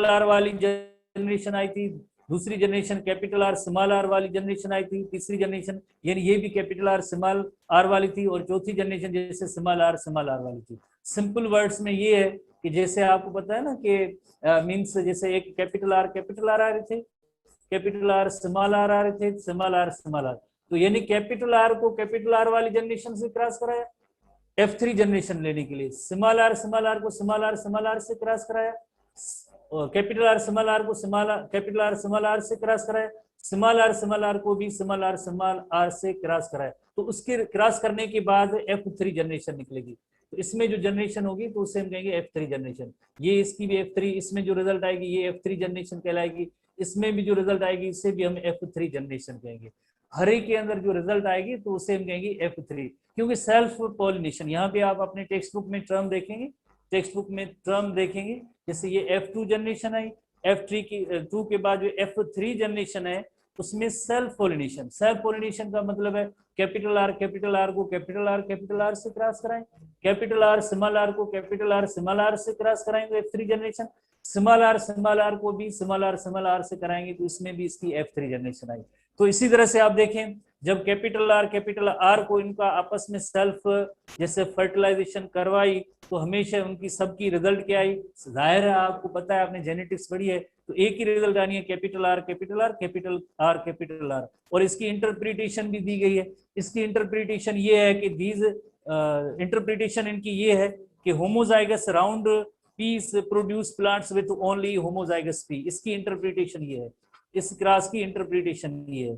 आर वाली जनरेशन आई थी, दूसरी generation capital R small R वाली जनरेशन आई थी, तीसरी जनरेशन यानी ये भी कैपिटल आर स्मॉल आर वाली थी, और चौथी जनरेशन जैसे स्मॉल आर वाली थी। सिंपल वर्ड्स में ये है कि जैसे आपको पता है ना कि मीन्स जैसे एक कैपिटल आर आ रहे थे, कैपिटल आर स्मॉल आर आ रहे थे, स्मॉल आर, तो यानी कैपिटल आर को कैपिटल आर वाली जनरेशन से क्रॉस कराया F3 जनरेशन लेने के लिए, स्मॉल आर को स्मॉल आर से क्रॉस कराया, और कैपिटल आर को कैपिटल आर स्मॉल आर से क्रॉस कराया, स्मॉल आर को भी स्मॉल आर से क्रॉस कराया। तो उसके क्रॉस करने के बाद F3 जनरेशन निकलेगी। तो इसमें जो जनरेशन होगी तो उसे हम कहेंगे F3 जनरेशन। ये इसकी भी F3, इसमें जो रिजल्ट आएगी ये F3 जनरेशन कहलाएगी, इसमें भी जो रिजल्ट आएगी इसे भी हम F3 जनरेशन कहेंगे। हर एक के अंदर जो रिजल्ट आएगी तो उसे हम कहेंगे F3, क्योंकि सेल्फ पॉलिनेशन। यहाँ पे आप अपने टेक्स्ट बुक में टर्म देखेंगे, जैसे ये F2 जनरेशन आई, F3 की 2 के बाद जो F3 जनरेशन है उसमें सेल्फ पोलिनेशन का मतलब है कैपिटल आर को कैपिटल आर से क्रॉस कराएं, कैपिटल आर स्मॉल आर को कैपिटल आर स्मॉल आर से क्रॉस कराएंगे F3 जनरेशन, स्मॉल आर को भी स्मॉल आर से कराएंगे तो इसमें भी इसकी F3 जनरेशन आई। तो इसी तरह से आप देखें जब कैपिटल आर को इनका आपस में सेल्फ जैसे फर्टिलाइजेशन करवाई तो हमेशा उनकी सबकी रिजल्ट क्या आई, जाहिर है आपको पता है, आपने जेनेटिक्स पढ़ी है, तो एक ही रिजल्ट आनी है कैपिटल आर। और इसकी इंटरप्रिटेशन भी दी गई है। इसकी इंटरप्रिटेशन ये है कि इंटरप्रिटेशन इनकी ये है कि homozygous round peas produce plants with only homozygous pea. इसकी इंटरप्रिटेशन ये है, इस क्रॉस की इंटरप्रिटेशन ये है।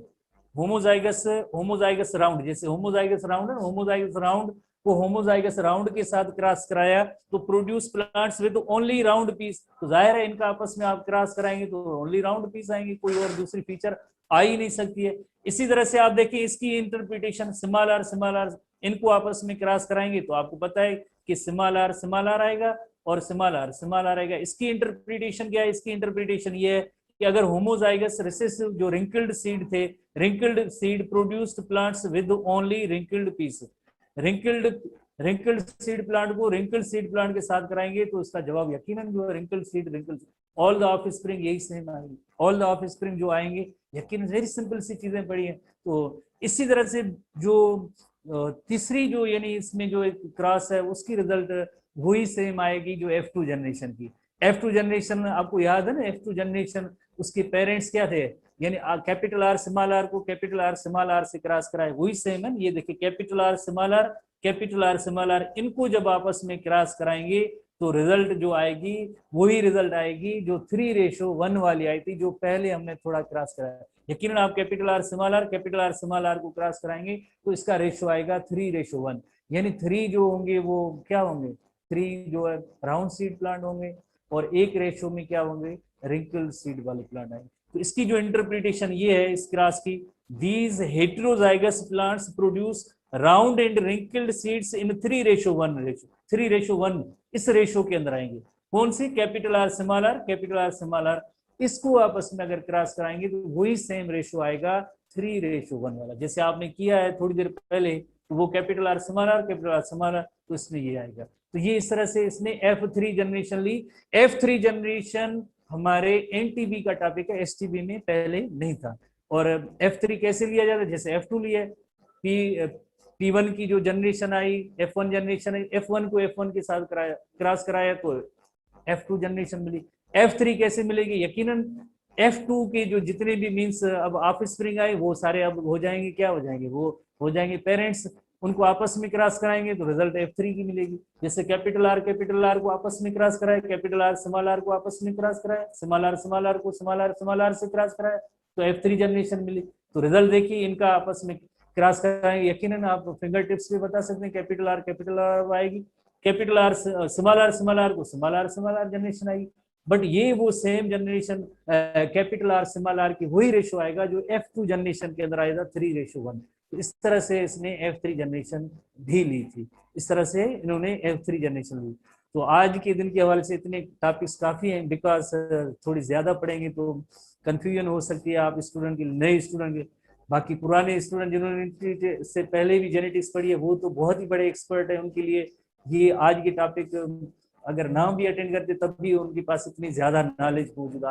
होमोजाइगस राउंड, जैसे होमोजाइगस राउंड को होमोजाइगस राउंड के साथ क्रॉस कराया तो produce plants with only round peas, तो जाहिर है इनका आपस में आप क्रॉस कराएंगे तो ओनली राउंड पीस आएंगे, कोई और दूसरी फीचर आ ही नहीं सकती है। इसी तरह से आप देखिए इसकी इंटरप्रिटेशन स्मॉल आर इनको आपस में क्रॉस कराएंगे तो आपको पता है कि स्मॉल आर आएगा और स्मॉल आर आएगा। इसकी इंटरप्रिटेशन क्या है, इसकी इंटरप्रिटेशन ये है कि अगर होमोजाइगस रिसेसिव जो रिंकल्ड सीड थे, wrinkled seed produced plants with only wrinkled peas, wrinkled seed plant को रिंकल्ड सीड प्लांट के साथ कराएंगे तो इसका जवाब यकीनन जो है रिंकल्ड ऑल द ऑफस्प्रिंग यही सेम आएंगे, ऑल द ऑफस्प्रिंग जो आएंगे यकीनन, वेरी सिंपल सी चीजें पड़ी हैं। तो इसी तरह से जो तीसरी जो यानी इसमें जो एक क्रॉस है उसकी रिजल्ट वही सेम आएगी जो F2 जनरेशन की। F2 जनरेशन आपको याद है ना, F2 जनरेशन उसके पेरेंट्स क्या थे, यानी कैपिटल आर को कैपिटल आर से क्रॉस कराए, वही सेम है। ये देखिए कैपिटल आर स्मॉल आर इनको जब आपस में क्रॉस कराएंगे तो रिजल्ट जो आएगी वही रिजल्ट आएगी जो 3:1 वाली आई थी, जो पहले हमने थोड़ा क्रॉस कराया। यकीनन आप कैपिटल आर स्मॉल आर को क्रॉस कराएंगे तो इसका रेशो आएगा 3:1, यानी 3 जो होंगे वो क्या होंगे, 3 जो है राउंड सीड प्लांट होंगे और एक रेशो में क्या होंगे, रिंकल सीड वाले प्लांट आएंगे। तो इसकी जो इंटरप्रिटेशन ये है इस क्रॉस की, these heterozygous plants produce round and wrinkled seeds इन 3:1 इस रेशो के अंदर आएंगे। कौन सी, कैपिटल आर स्मॉल आर इसको आपस में अगर क्रॉस कराएंगे तो वही सेम रेशो आएगा 3:1 वाला, जैसे आपने किया है थोड़ी देर पहले, तो वो कैपिटल आर स्मॉल आर तो इसमें ये आएगा। तो ये इस तरह से इसने F3 जनरेशन ली। F3 जनरेशन हमारे NTB का टॉपिक है, STB में पहले नहीं था। और F3 कैसे लिया जाता है, जैसे F2 लिया, P1 की जो जनरेशन आई, F1 जनरेशन आई, F1 को F1 के साथ क्रॉस कराया तो F2 जनरेशन मिली। F3 कैसे मिलेगी, यकीनन F2 के जो जितने भी मीन्स अब ऑफस्प्रिंग आए वो सारे अब हो जाएंगे, क्या हो जाएंगे, वो हो जाएंगे पेरेंट्स, उनको आपस में क्रॉस कराएंगे तो रिजल्ट F3 की मिलेगी। जैसे कैपिटल आर को आपस में क्रॉस कराए, कैपिटल आर स्मॉल आर को आपस में क्रॉस कराए, स्मॉल आर को स्मॉल आर से क्रॉस कराए तो F3 जनरेशन मिली। तो रिजल्ट देखिए इनका आपस में क्रॉस कराएंगे, यकीनन आप फिंगर टिप्स पे बता सकते हैं कैपिटल आर आएगी, कैपिटल आर स्मॉल आर को स्मॉल आर जनरेशन आएगी। बट ये वो same generation capital R small R की वही रेशो आएगा जो F2 जनरेशन के अंदर आएगा 3:1। तो इस तरह से इसने F3 जनरेशन भी ली थी, इस तरह से इन्होंने F3 जनरेशन ली। तो आज के दिन के हवाले से इतने टॉपिक्स काफी हैं, बिकॉज थोड़ी ज्यादा पढ़ेंगे तो कंफ्यूजन हो सकती है आप स्टूडेंट के, नए स्टूडेंट के। बाकी पुराने स्टूडेंट जिन्होंने से पहले भी जेनेटिक्स पढ़ी है वो तो बहुत ही बड़े एक्सपर्ट है, उनके लिए ये आज के टॉपिक अगर ना भी अटेंड करते तब भी उनके पास इतनी ज्यादा नॉलेज मौजूद है,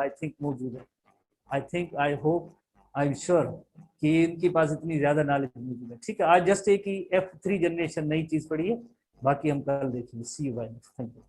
I hope I am sure कि इनके पास इतनी ज्यादा नॉलेज मौजूद है। ठीक है, आज जस्ट एक ही F3 जनरेशन नई चीज पढ़ी है, बाकी हम कल देखेंगे। सी यू बाय, थैंक यू।